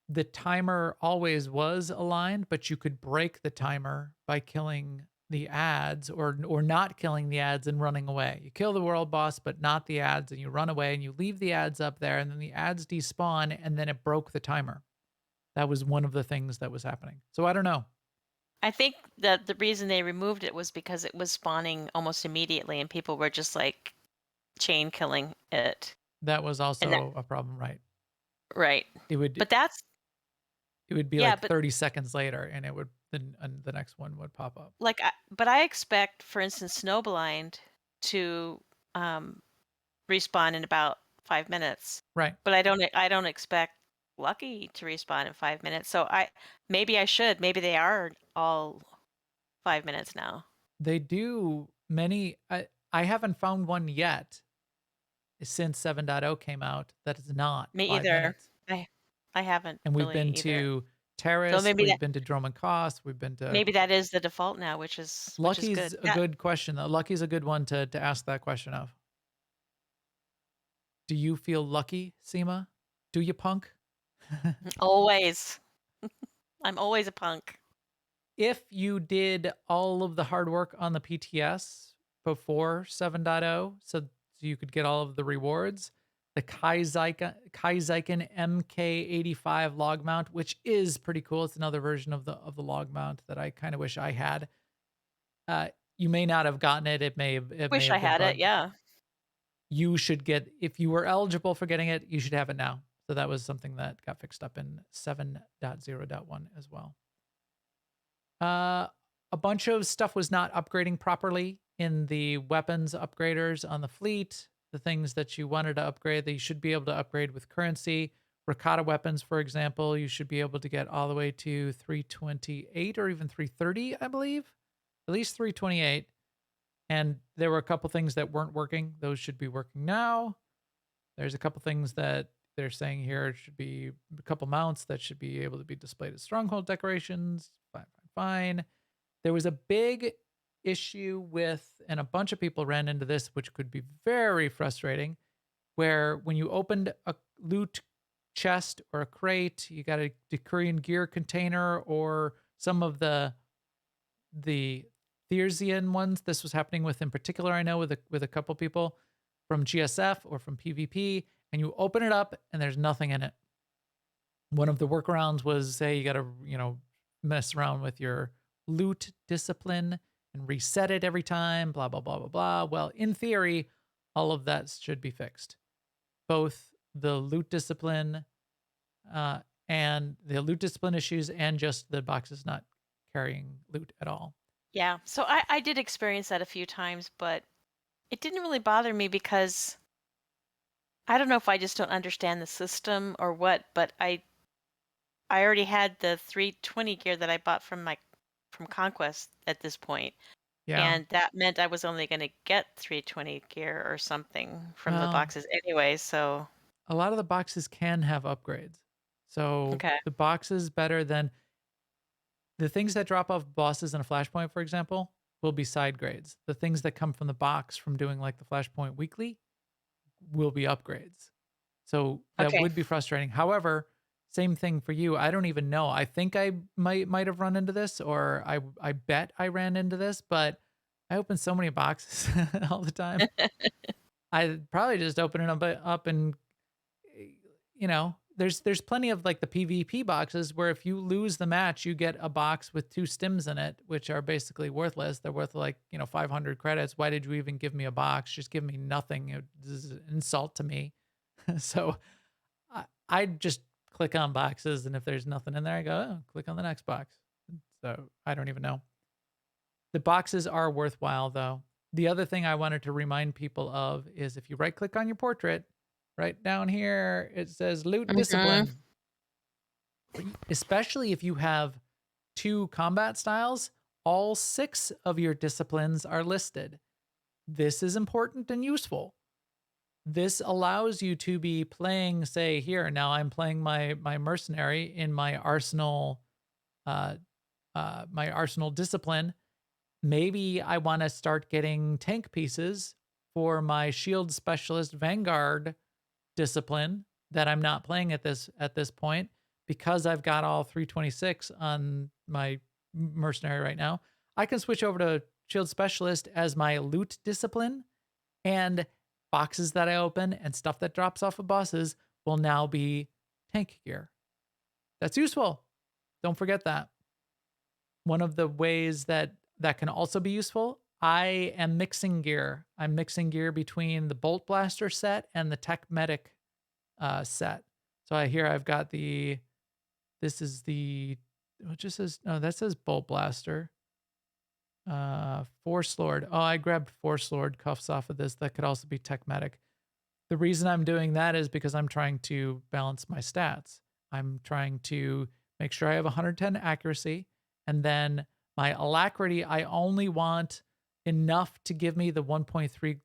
the timer always was aligned, but you could break the timer by killing the ads or not killing the ads and running away. You kill the world boss, but not the ads, and you run away and you leave the ads up there, and then the ads despawn, and then it broke the timer. That was one of the things that was happening. So I don't know. I think that the reason they removed it was because it was spawning almost immediately and people were just like chain killing it. That was And that also a problem, right? right. It would But that's be yeah, like but 30 seconds later, and it would then and the next one would pop up. like but I expect for instance Snowblind to um respawn in about 5 minutes. Right. But I don't expect Lucky to respawn in 5 minutes. So maybe I should. Maybe they are all 5 minutes now. They do many. I haven't found one yet since 7.0 came out that is not Me 5 either. minutes. I haven't And we've really been either. to So Terrace, we've been to Drum and Cost, we've been to maybe that is the default now, which is Lucky's good. a good question though. Lucky's a good one to ask that question of. Do you feel lucky, Seema? Do you, punk? Always. I'm always a punk. If you did all of the hard work on the PTS before 7.0, so you could get all of the rewards, the Kaizyken MK85 log mount, which is pretty cool. It's another version of the log mount that I kind of wish I had. You may not have gotten it. It may have Wish been I had it, bugged. yeah. You should get, if you were eligible for getting it, you should have it now. So that was something that got fixed up in 7.0.1 as well. A bunch of stuff was not upgrading properly in the weapons upgraders on the fleet. The things that you wanted to upgrade, that you should be able to upgrade with currency. Ricotta weapons, for example, you should be able to get all the way to 328 or even 330, I believe. At least 328. And there were a couple things that weren't working. Those should be working now. There's a couple things that they're saying here. It should be a couple mounts that should be able to be displayed as stronghold decorations. Fine. There was a big issue with, and a bunch of people ran into this, which could be very frustrating, where when you opened a loot chest or a crate, you got a Decurion gear container or some of the Thiersian ones. This was happening with, in particular, I know with a couple people from GSF or from PvP, and you open it up and there's nothing in it. One of the workarounds was, say, you got to, mess around with your loot discipline and reset it every time, blah, blah, blah, blah, blah. Well, in theory, all of that should be fixed. Both the loot discipline and the loot discipline issues and just the boxes not carrying loot at all. Yeah. So I did experience that a few times, but it didn't really bother me because I don't know if I just don't understand the system or what, but I already had the 320 gear that I bought from Conquest at this point, Yeah. and that meant I was only going to get 320 gear or something from the Well, boxes anyway. So a lot of the boxes can have upgrades. So okay, the box is better than the things that drop off bosses in a flashpoint, for example, will be side grades. The things that come from the box from doing like the flashpoint weekly will be upgrades. So that okay, would be frustrating. However, same thing for you. I don't even know. I think I might have run into this, or I bet I ran into this, but I open so many boxes all the time. I probably just open it up and there's plenty of like the PvP boxes where if you lose the match, you get a box with 2 stims in it, which are basically worthless. They're worth like 500 credits. Why did you even give me a box? Just give me nothing. This is an insult to me. So I just click on boxes, and if there's nothing in there, I go, oh, click on the next box. So I don't even know. The boxes are worthwhile, though. The other thing I wanted to remind people of is if you right click on your portrait, right down here, it says loot hmm discipline. Especially if you have 2 combat styles, all 6 of your disciplines are listed. This is important and useful. This allows you to be playing, say, here. Now I'm playing my mercenary in uh, my arsenal discipline. Maybe I want to start getting tank pieces for my shield specialist vanguard discipline that I'm not playing at this point because I've got all 326 on my mercenary right now. I can switch over to shield specialist as my loot discipline, and boxes that I open and stuff that drops off of bosses will now be tank gear. That's useful. Don't forget that. One of the ways that can also be useful, I am mixing gear. I'm mixing gear between the Bolt Blaster set and the Tech Medic set. So I've got this is the, it just says, no, that says Bolt Blaster. Force Lord. Oh, I grabbed Force Lord cuffs off of this. That could also be Tech Medic. The reason I'm doing that is because I'm trying to balance my stats. I'm trying to make sure I have 110 accuracy, and then my alacrity, I only want enough to give me the 1.3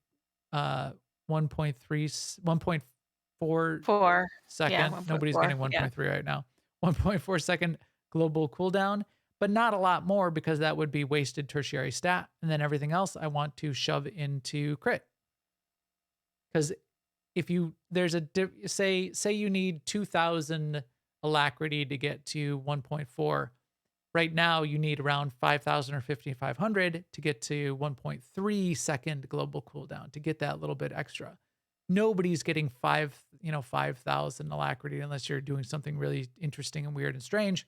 1.4 4, yeah, second. Nobody's 1.4, getting yeah. 1.3 right now. 1.4 second global cooldown, but not a lot more because that would be wasted tertiary stat. And then everything else I want to shove into crit. Because if you say you need 2000 alacrity to get to 1.4, right now you need around 5000 or 5500 to get to 1.3 second global cooldown to get that little bit extra. Nobody's getting 5000 alacrity unless you're doing something really interesting and weird and strange,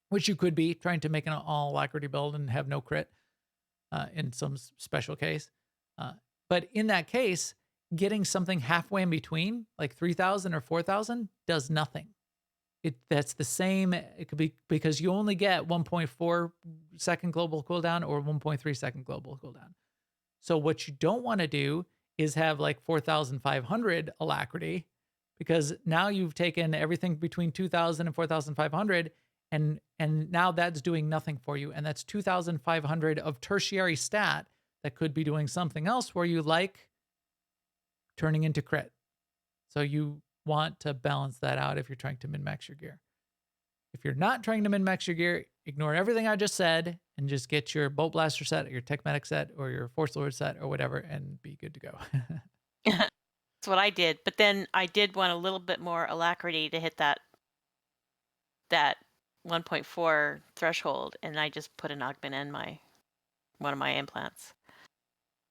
which you could be trying to make an all alacrity build and have no crit in some special case. But in that case, getting something halfway in between, like 3000 or 4000, does nothing. That's the same. It could be because you only get 1.4 second global cooldown or 1.3 second global cooldown. So what you don't want to do is have like 4500 alacrity, because now you've taken everything between 2000 and 4500, and now that's doing nothing for you, and that's 2500 of tertiary stat that could be doing something else for you, like turning into crit. So you want to balance that out if you're trying to min-max your gear. If you're not trying to min-max your gear, ignore everything I just said and just get your Bolt Blaster set or your Tech Medic set or your Force Lord set or whatever and be good to go. That's what I did. But then I did want a little bit more alacrity to hit that 1.4 threshold, and I just put an augment in one of my implants.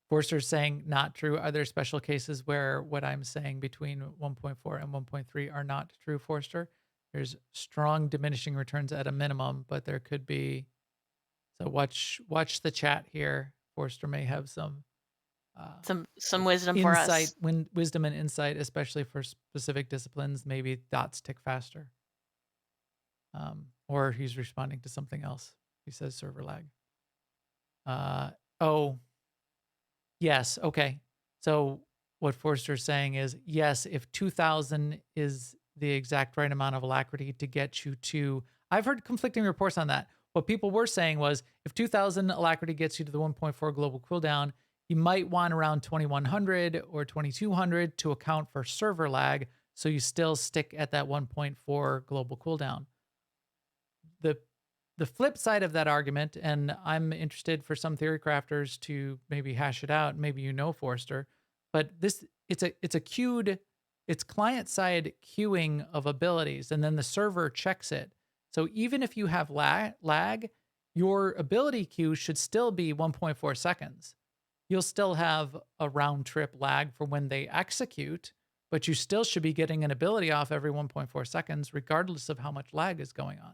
Forster's saying not true. Are there special cases where what I'm saying between 1.4 and 1.3 are not true, Forster? There's strong diminishing returns at a minimum, but there could be. So watch the chat here. Forster may have some Some wisdom for us. wisdom and insight, especially for specific disciplines. Maybe dots tick faster. Or he's responding to something else. He says server lag. Oh, yes. Okay. So what Forrester's saying is, yes, if 2000 is the exact right amount of alacrity to get you to, I've heard conflicting reports on that. What people were saying was, if 2000 alacrity gets you to the 1.4 global cooldown, you might want around 2100 or 2200 to account for server lag, so you still stick at that 1.4 global cooldown. The flip side of that argument, and I'm interested for some theory crafters to maybe hash it out, maybe Forrester, but it's client side queuing of abilities, and then the server checks it. So even if you have lag, your ability queue should still be 1.4 seconds. You'll still have a round trip lag for when they execute, but you still should be getting an ability off every 1.4 seconds, regardless of how much lag is going on.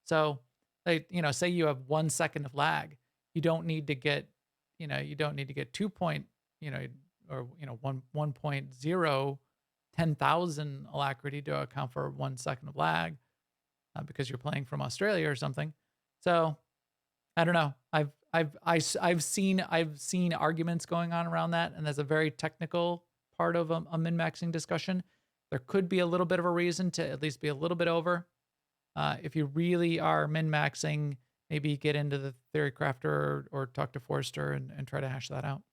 So, say you have 1 second of lag, you don't need to get 2 point, or 1.0 10,000 alacrity to account for 1 second of lag, because you're playing from Australia or something. So, I don't know. I've seen arguments going on around that, and that's a very technical part of a min-maxing discussion. There could be a little bit of a reason to at least be a little bit over. If you really are min-maxing, maybe get into the theory crafter or talk to Forrester and try to hash that out.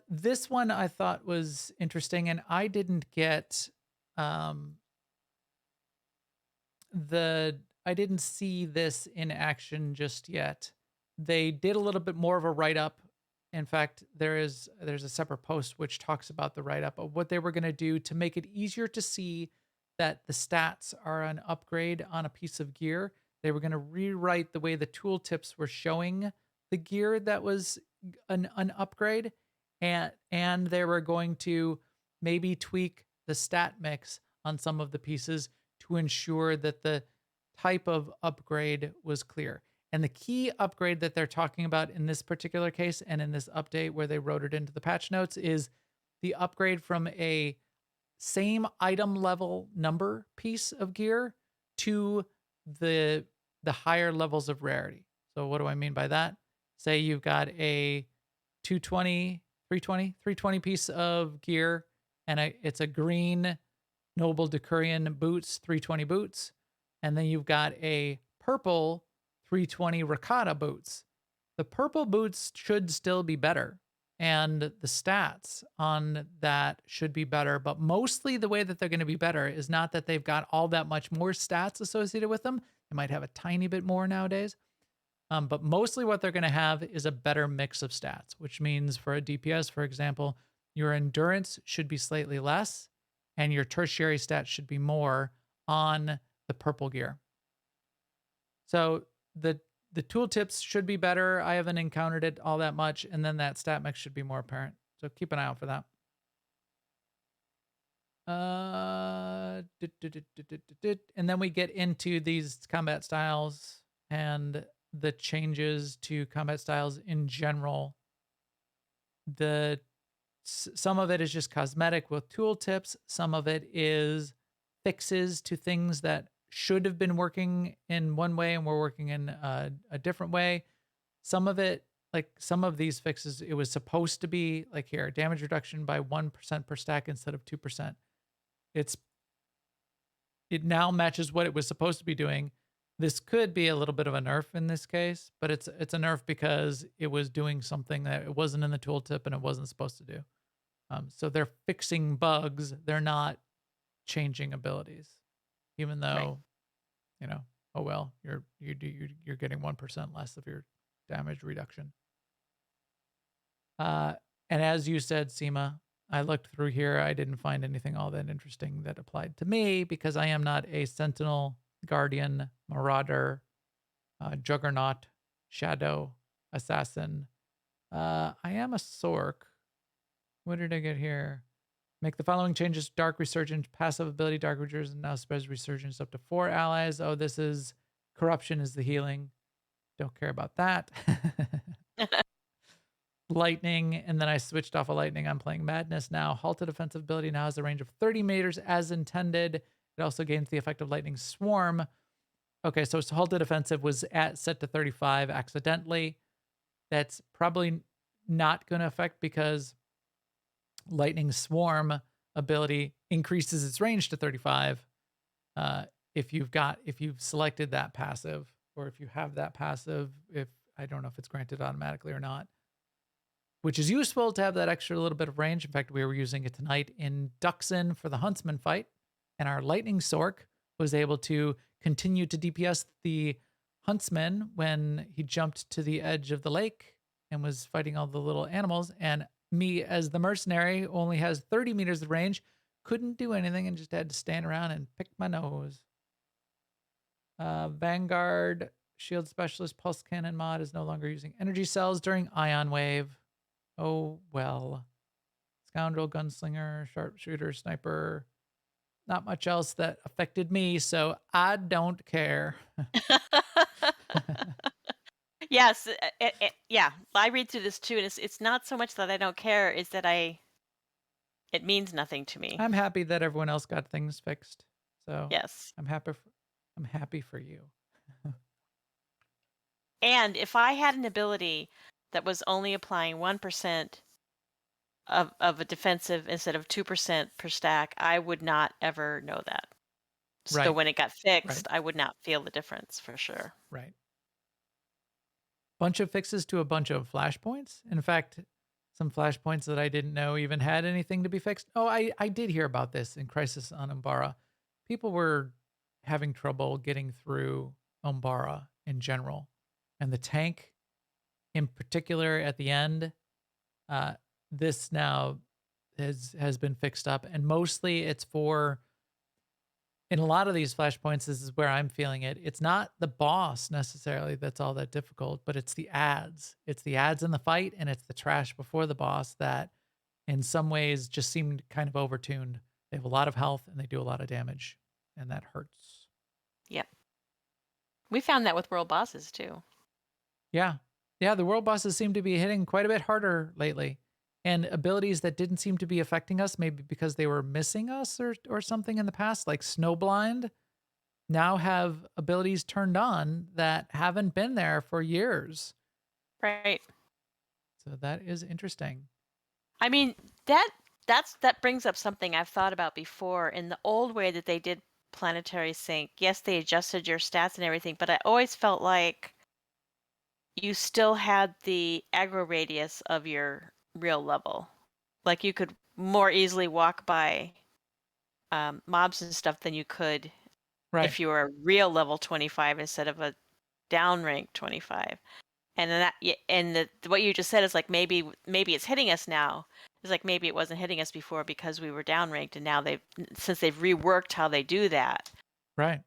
This one I thought was interesting, and I didn't get I didn't see this in action just yet. They did a little bit more of a write-up. In fact, there's a separate post which talks about the write-up of what they were going to do to make it easier to see that the stats are an upgrade on a piece of gear. They were going to rewrite the way the tooltips were showing the gear that was an upgrade, and they were going to maybe tweak the stat mix on some of the pieces to ensure that the type of upgrade was clear. And the key upgrade that they're talking about in this particular case and in this update where they wrote it into the patch notes is the upgrade from a same item level number piece of gear to the higher levels of rarity. So what do I mean by that? Say you've got a 320 piece of gear, and it's a green Noble Decurion boots, 320 boots, and then you've got a purple 320 Ricotta boots. The purple boots should still be better, and the stats on that should be better, but mostly the way that they're going to be better is not that they've got all that much more stats associated with them. They might have a tiny bit more nowadays, but mostly what they're going to have is a better mix of stats, which means for a DPS, for example, your endurance should be slightly less, and your tertiary stats should be more on the purple gear. So the tooltips should be better. I haven't encountered it all that much, and then that stat mix should be more apparent. So keep an eye out for that. And then we get into these combat styles and the changes to combat styles in general. Some of it is just cosmetic with tooltips. Some of it is fixes to things that should have been working in one way and we're working in a different way. Some of it, like some of these fixes, it was supposed to be like here, damage reduction by 1% per stack instead of 2%. It now matches what it was supposed to be doing. This could be a little bit of a nerf in this case, but it's a nerf because it was doing something that it wasn't in the tooltip and it wasn't supposed to do. So they're fixing bugs. They're not changing abilities, even though, right, oh well, you're getting 1% less of your damage reduction. And as you said, Seema, I looked through here. I didn't find anything all that interesting that applied to me because I am not a Sentinel, Guardian, Marauder, Juggernaut, Shadow, Assassin. I am a Sork. What did I get here? Make the following changes: Dark Resurgence, passive ability, Dark Resurgence, and now spreads Resurgence up to 4 allies. Oh, this is Corruption is the healing. Don't care about that. lightning, and then I switched off of lightning. I'm playing madness now. Halted defensive ability now has a range of 30 meters as intended. It also gains the effect of lightning swarm. Okay, so halted defensive was set to 35 accidentally. That's probably not going to affect because lightning swarm ability increases its range to 35 if you've selected that passive, or if you have that passive. If I don't know if it's granted automatically or not, which is useful to have that extra little bit of range. In fact, we were using it tonight in Duxon for the Huntsman fight, and our Lightning Sork was able to continue to DPS the Huntsman when he jumped to the edge of the lake and was fighting all the little animals. And me, as the mercenary, who only has 30 meters of range, couldn't do anything and just had to stand around and pick my nose. Vanguard Shield Specialist Pulse Cannon mod is no longer using energy cells during Ion Wave. Oh, well. Scoundrel, Gunslinger, Sharpshooter, Sniper. Not much else that affected me, so I don't care. Yes, yeah. I read through this too, and it's not so much that I don't care, it's that it means nothing to me. I'm happy that everyone else got things fixed. So Yes. I'm happy for you. And if I had an ability that was only applying 1% of a defensive instead of 2% per stack, I would not ever know that. So Right. when it got fixed, I would not feel the difference for sure. Right. Bunch of fixes to a bunch of flashpoints. In fact, some flashpoints that I didn't know even had anything to be fixed. Oh, I did hear about this in Crisis on Umbara. People were having trouble getting through Umbara in general. And the tank in particular at the end, this now has been fixed up. And mostly it's for, in a lot of these flashpoints, this is where I'm feeling it. It's not the boss necessarily that's all that difficult, but it's the ads. It's the ads in the fight, and it's the trash before the boss that in some ways just seemed kind of overtuned. They have a lot of health and they do a lot of damage, and that hurts. Yep. We found that with world bosses too. Yeah. Yeah, the world bosses seem to be hitting quite a bit harder lately. And abilities that didn't seem to be affecting us, maybe because they were missing us or something in the past, like Snowblind, now have abilities turned on that haven't been there for years. Right. So that is interesting. I mean, that brings up something I've thought about before. In the old way that they did planetary sync, yes, they adjusted your stats and everything, but I always felt like you still had the aggro radius of your real level. Like you could more easily walk by mobs and stuff than you could if you were a real level 25 instead of a down rank 25. And then what you just said is like maybe it's hitting us now. It's like maybe it wasn't hitting us before because we were down ranked, and now since they've reworked how they do that. Right.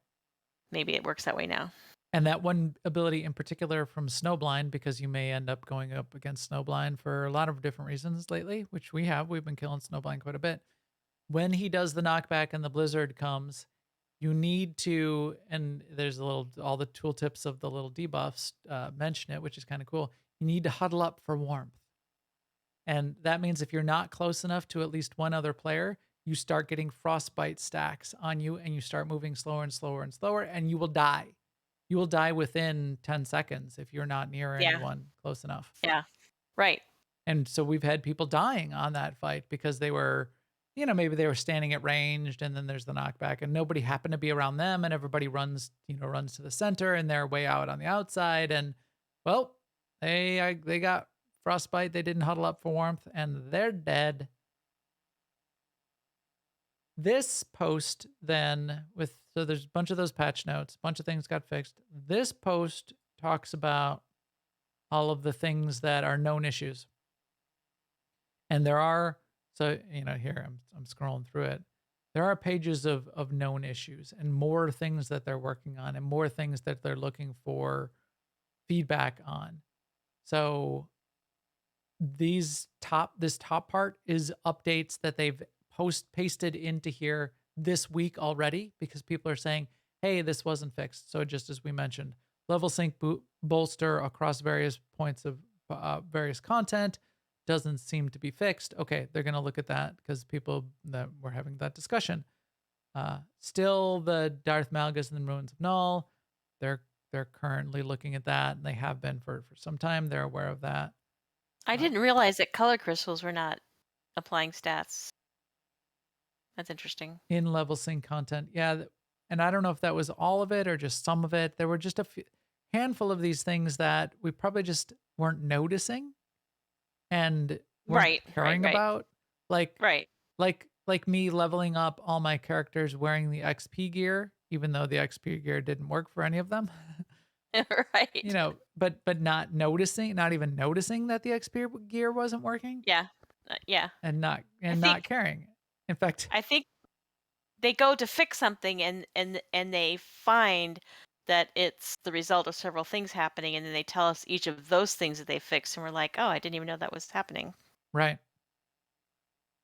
Maybe it works that way now. And that one ability in particular from Snowblind, because you may end up going up against Snowblind for a lot of different reasons lately, which we've been killing Snowblind quite a bit. When he does the knockback and the blizzard comes, you need to, and there's all the tooltips of the little debuffs mention it, which is kind of cool. You need to huddle up for warmth. And that means if you're not close enough to at least one other player, you start getting frostbite stacks on you, and you start moving slower and slower and slower, and you will die. You will die within 10 seconds if you're not near anyone close enough. Yeah, right. And so we've had people dying on that fight because they were, maybe they were standing at ranged, and then there's the knockback, and nobody happened to be around them, and everybody runs to the center, and they're way out on the outside, and well, they got frostbite. They didn't huddle up for warmth, and they're dead. This post then so there's a bunch of those patch notes, a bunch of things got fixed. This post talks about all of the things that are known issues. And there are, here I'm scrolling through it. There are pages of known issues and more things that they're working on and more things that they're looking for feedback on. So this top part is updates that they've pasted into here this week already, because people are saying, hey, this wasn't fixed. So just as we mentioned, level sync bolster across various points of various content, doesn't seem to be fixed. Okay, they're going to look at that because people that were having that discussion. Still, the Darth Malgus and the Ruins of Null, they're currently looking at that, and they have been for some time. They're aware of that. I didn't realize that color crystals were not applying stats. That's interesting. In level sync content, yeah, and I don't know if that was all of it or just some of it. There were just a handful of these things that we probably just weren't noticing and weren't Right, caring about, like right. like me leveling up all my characters wearing the XP gear, even though the XP gear didn't work for any of them. Right. You know, but not even noticing that the XP gear wasn't working, Yeah. Yeah. and not think- caring. In fact, I think they go to fix something and they find that it's the result of several things happening, and then they tell us each of those things that they fixed, and we're like, oh, I didn't even know that was happening. right.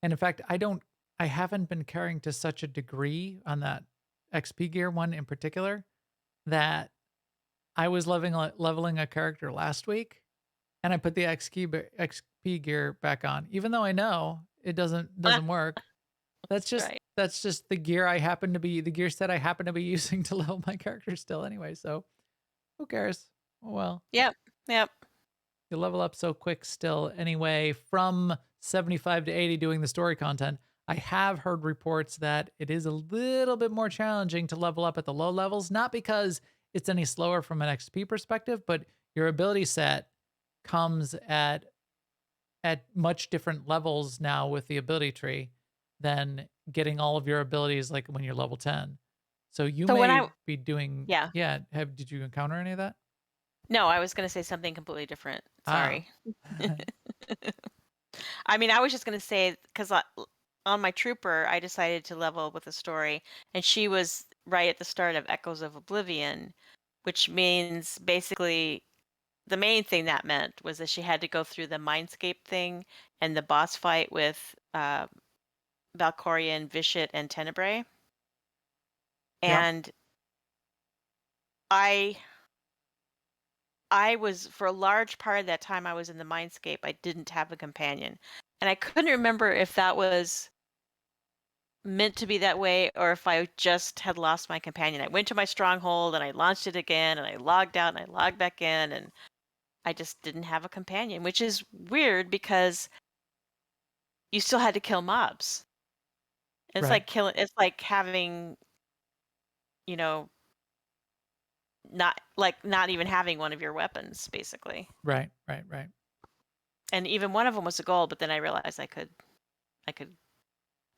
And in fact, I haven't been caring to such a degree on that XP gear one in particular that I was leveling a character last week, and I put the XP gear back on, even though I know it doesn't work. That's just Right. that's just the gear the gear set I happen to be using to level my character still anyway. So who cares? Oh, well, Yep. you level up so quick still anyway. From 75 to 80 doing the story content, I have heard reports that it is a little bit more challenging to level up at the low levels, not because it's any slower from an XP perspective, but your ability set comes at much different levels now with the ability tree than getting all of your abilities like when you're level 10. So you So when may I- be doing Yeah. Did you encounter any of that? No, I was going to say something completely different. Ah. Sorry. I mean, I was just going to say, because on my trooper, I decided to level with a story, and she was right at the start of Echoes of Oblivion, which means basically the main thing that meant was that she had to go through the Mindscape thing and the boss fight with Valkorion, Vishit, and Tenebrae. Yeah. And I was, for a large part of that time I was in the Mindscape, I didn't have a companion. And I couldn't remember if that was meant to be that way or if I just had lost my companion. I went to my stronghold and I launched it again and I logged out and I logged back in and I just didn't have a companion, which is weird because you still had to kill mobs. It's Right. it's like having, you know, not even having one of your weapons, basically. Right. And even one of them was a goal, but then I realized I could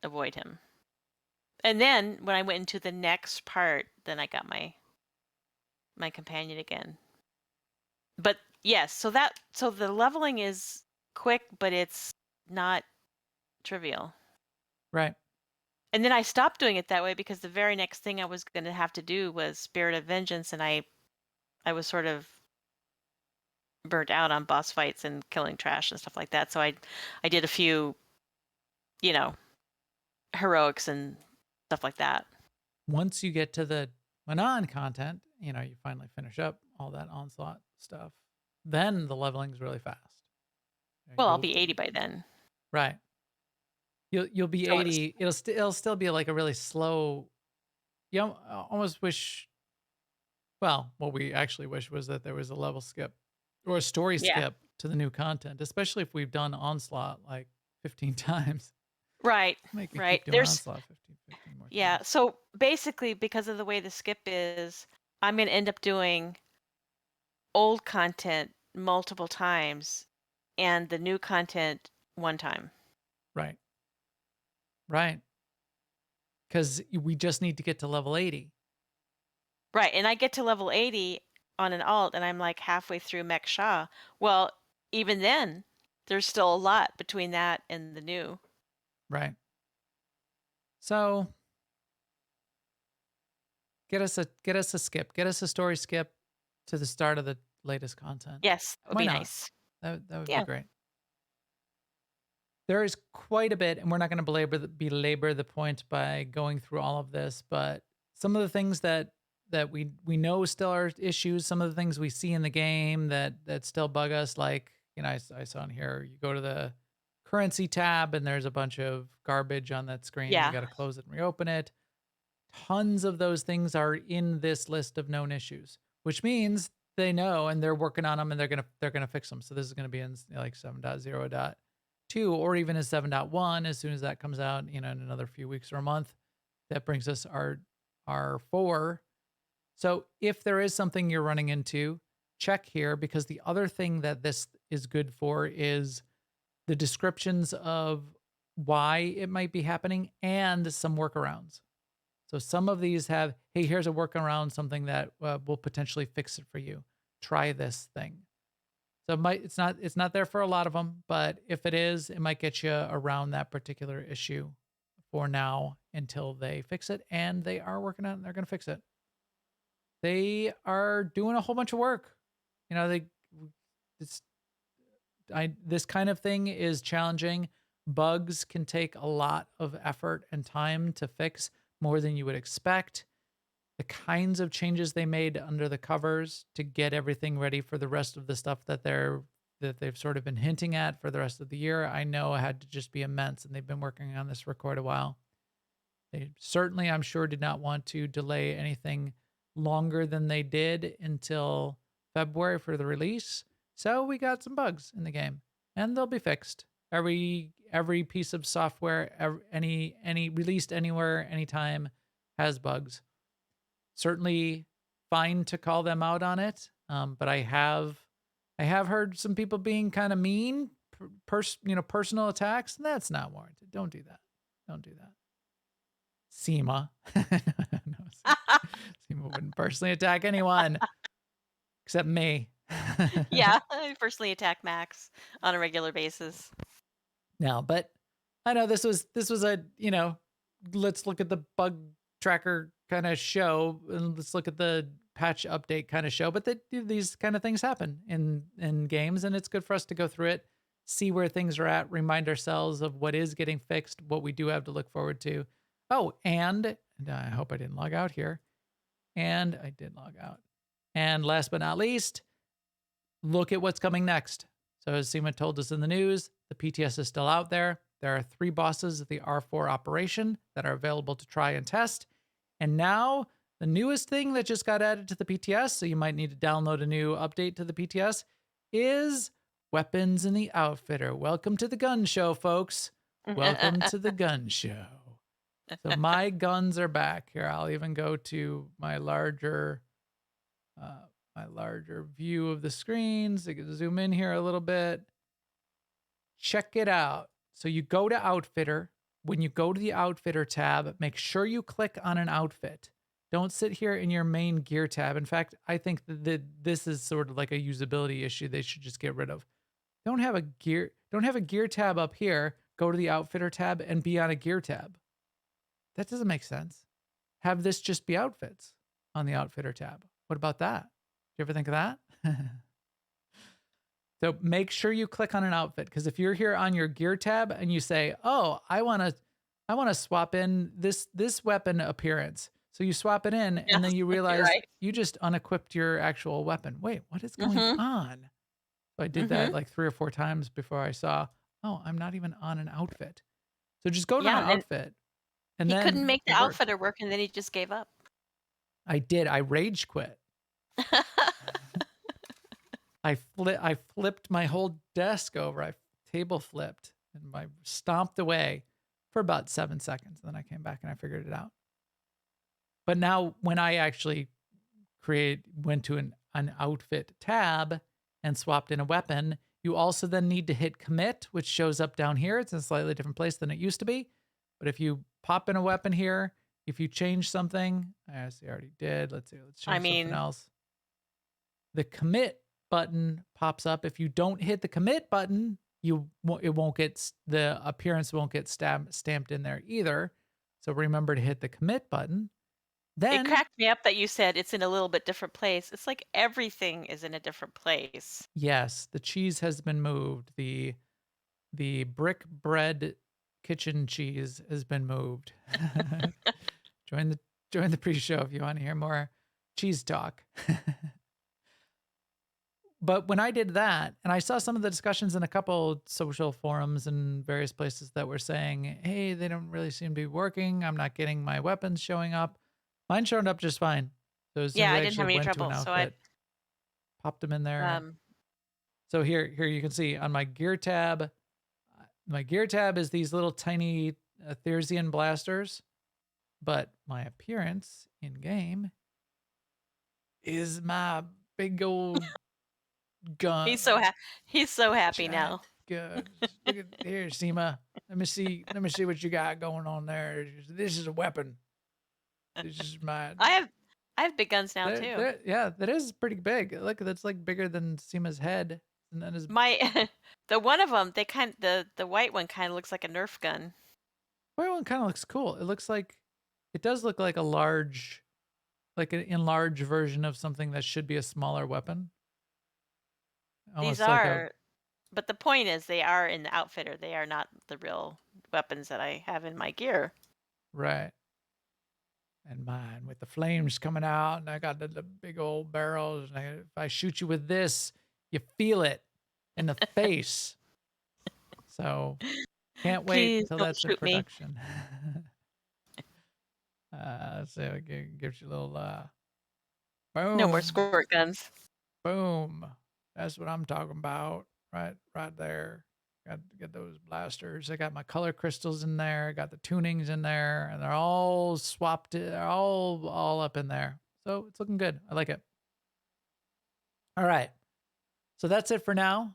avoid him. And then when I went into the next part, then I got my companion again. But yes, so the leveling is quick, but it's not trivial. Right. And then I stopped doing it that way because the very next thing I was going to have to do was Spirit of Vengeance, and I was sort of burnt out on boss fights and killing trash and stuff like that. So I did a few, heroics and stuff like that. Once you get to the Manon content, you finally finish up all that onslaught stuff, then the leveling is really fast. Well, I'll be 80 by then. Right. You'll be So 80. It'll still be like a really slow. You almost wish. Well, what we actually wish was that there was a level skip or a story skip to the new content, especially if we've done onslaught like 15 times. Right. Make me Right. keep doing onslaught 15 more times. So basically, because of the way the skip is, I'm going to end up doing old content multiple times and the new content one time. Right. Because we just need to get to level 80. Right. And I get to level 80 on an alt and I'm like halfway through Mech Shah. Well, even then, there's still a lot between that and the new. Right. So get us a skip. Get us a story skip to the start of the latest content. Yes, that would Why be not? nice. That would be great. There is quite a bit, and we're not going to belabor the point by going through all of this, but some of the things that we know still are issues, some of the things we see in the game that still bug us, like, I saw in here, you go to currency tab and there's a bunch of garbage on that screen. Yeah. You got to close it and reopen it. Tons of those things are in this list of known issues, which means they know and they're working on them and they're gonna fix them. So this is gonna be in like 7.0.2 or even in 7.1 as soon as that comes out, in another few weeks or a month. That brings us our 4. So if there is something you're running into, check here, because the other thing that this is good for is the descriptions of why it might be happening and some workarounds. So some of these have, hey, here's a workaround, something that will potentially fix it for you. Try this thing. So it's not there for a lot of them, but if it is, it might get you around that particular issue for now until they fix it, and they are working on it and they're going to fix it. They are doing a whole bunch of work. This kind of thing is challenging. Bugs can take a lot of effort and time to fix, more than you would expect. The kinds of changes they made under the covers to get everything ready for the rest of the stuff that they've sort of been hinting at for the rest of the year, I know had to just be immense, and they've been working on this for quite a while. They certainly, I'm sure, did not want to delay anything longer than they did until February for the release. So we got some bugs in the game, and they'll be fixed. Every piece of software, any released anywhere, anytime, has bugs. Certainly fine to call them out on it, but I have heard some people being kind of mean, personal attacks, and that's not warranted. Don't do that. Don't do that. SEMA. No, SEMA wouldn't personally attack anyone except me. Yeah, I personally attack Max on a regular basis. No, but I know this was a, let's look at the bug tracker kind of show and let's look at the patch update kind of show, but these kind of things happen in games, and it's good for us to go through it, see where things are at, remind ourselves of what is getting fixed, what we do have to look forward to. Oh, and I hope I didn't log out here. And I did log out. And last but not least, look at what's coming next. So as SEMA told us in the news, the PTS is still out there. There are 3 bosses of the R4 operation that are available to try and test. And now the newest thing that just got added to the PTS, so you might need to download a new update to the PTS, is weapons in the outfitter. Welcome to the gun show, folks. Welcome to the gun show. So my guns are back here. I'll even go to my larger view of the screen. So you can zoom in here a little bit. Check it out. So you go to Outfitter. When you go to the Outfitter tab, make sure you click on an outfit. Don't sit here in your main gear tab. In fact, I think that this is sort of like a usability issue they should just get rid of. Don't have a gear tab up here. Go to the Outfitter tab and be on a gear tab. That doesn't make sense. Have this just be outfits on the Outfitter tab. What about that? Do you ever think of that? So make sure you click on an outfit, because if you're here on your gear tab and you say, "Oh, I want to swap in this weapon appearance," so you swap it in, and then you realize you just unequipped your actual weapon. Wait, what is going on? So I did that like 3 or 4 times before I saw, oh, I'm not even on an outfit. So just go to an outfit. And he then couldn't make the it worked. outfitter work, and then he just gave up. I did. I rage quit. I flipped my whole desk over. I table flipped and I stomped away for about 7 seconds. And then I came back and I figured it out. But now when I actually went to an outfit tab and swapped in a weapon, you also then need to hit commit, which shows up down here. It's in a slightly different place than it used to be. But if you pop in a weapon here, if you change something, I already did. Let's change something else. The commit button pops up. If you don't hit the commit button, the appearance won't get stamped in there either. So remember to hit the commit button. Then it cracked me up that you said it's in a little bit different place. It's like everything is in a different place. Yes, the cheese has been moved. The brick bread kitchen cheese has been moved. Join the pre-show if you want to hear more cheese talk. but when I did that, and I saw some of the discussions in a couple social forums and various places that were saying, hey, they don't really seem to be working. I'm not getting my weapons showing up. Mine showed up just fine. So as soon Yeah, as I I didn't actually have any went to an trouble. So I outfit, popped them in there. um So here you can see on my gear tab, is these little tiny Thersian blasters, but my appearance in game is my big old gun. he's so happy Giant now. gun. Look at here, Seema. Let me see what you got going on there. This is a weapon. This is my I have big guns now too. yeah, that is pretty big. Look, that's like bigger than Seema's head. And that is My the one of them, the white one kind of looks like a Nerf gun. white one kind of looks cool. It does look like a large, like an enlarged version of something that should be a smaller weapon. These Almost like are, but the point is they are in the outfitter. They are not the real weapons that I have in my gear. right. And mine with the flames coming out, and I got the big old barrels. And if I shoot you with this, you feel it in the face. So can't wait Please till don't that's in shoot me. production. So it gives you a little boom. No more squirt guns. Boom. That's what I'm talking about. Right there. Got to get those blasters. I got my color crystals in there. I got the tunings in there, and they're all swapped. They're all up in there. So it's looking good. I like it. All right. So that's it for now.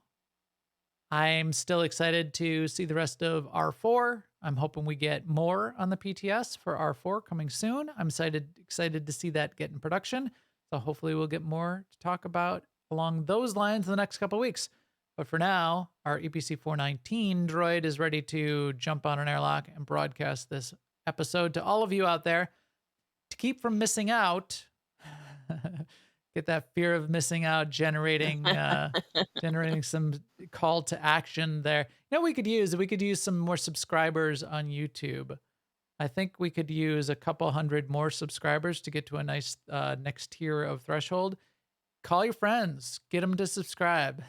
I'm still excited to see the rest of R4. I'm hoping we get more on the PTS for R4 coming soon. I'm excited to see that get in production. So hopefully we'll get more to talk about along those lines in the next couple of weeks. But for now, our EPC 419 droid is ready to jump on an airlock and broadcast this episode to all of you out there. To keep from missing out, get that fear of missing out generating some call to action there. You know, we could use some more subscribers on YouTube. I think we could use a couple hundred more subscribers to get to a nice next tier of threshold. Call your friends, get them to subscribe.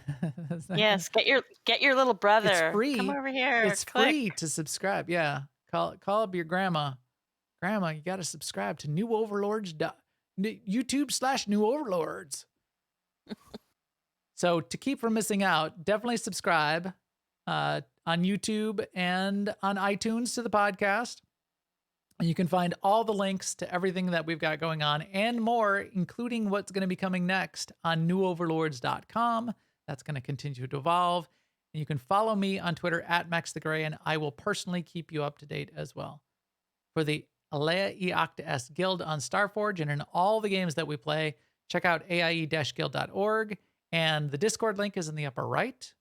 Yes, get your little brother. It's free. Come over here. It's click. free to subscribe. Yeah, call up your grandma. Grandma, you got to subscribe to New Overlords. YouTube/New Overlords. So to keep from missing out, definitely subscribe on YouTube and on iTunes to the podcast. And you can find all the links to everything that we've got going on and more, including what's going to be coming next on newoverlords.com. That's going to continue to evolve. And you can follow me on Twitter at MaxTheGray, and I will personally keep you up to date as well. For the Alea Eocta S Guild on Starforge and in all the games that we play, check out aie-guild.org, and the Discord link is in the upper right.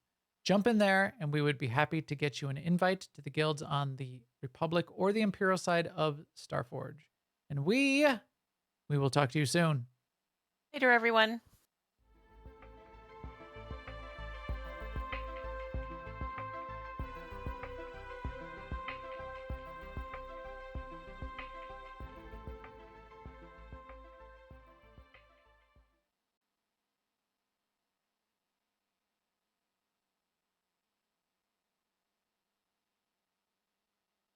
Jump in there, and we would be happy to get you an invite to the guilds on the Republic or the Imperial side of Starforge. And we will talk to you soon. Later, everyone.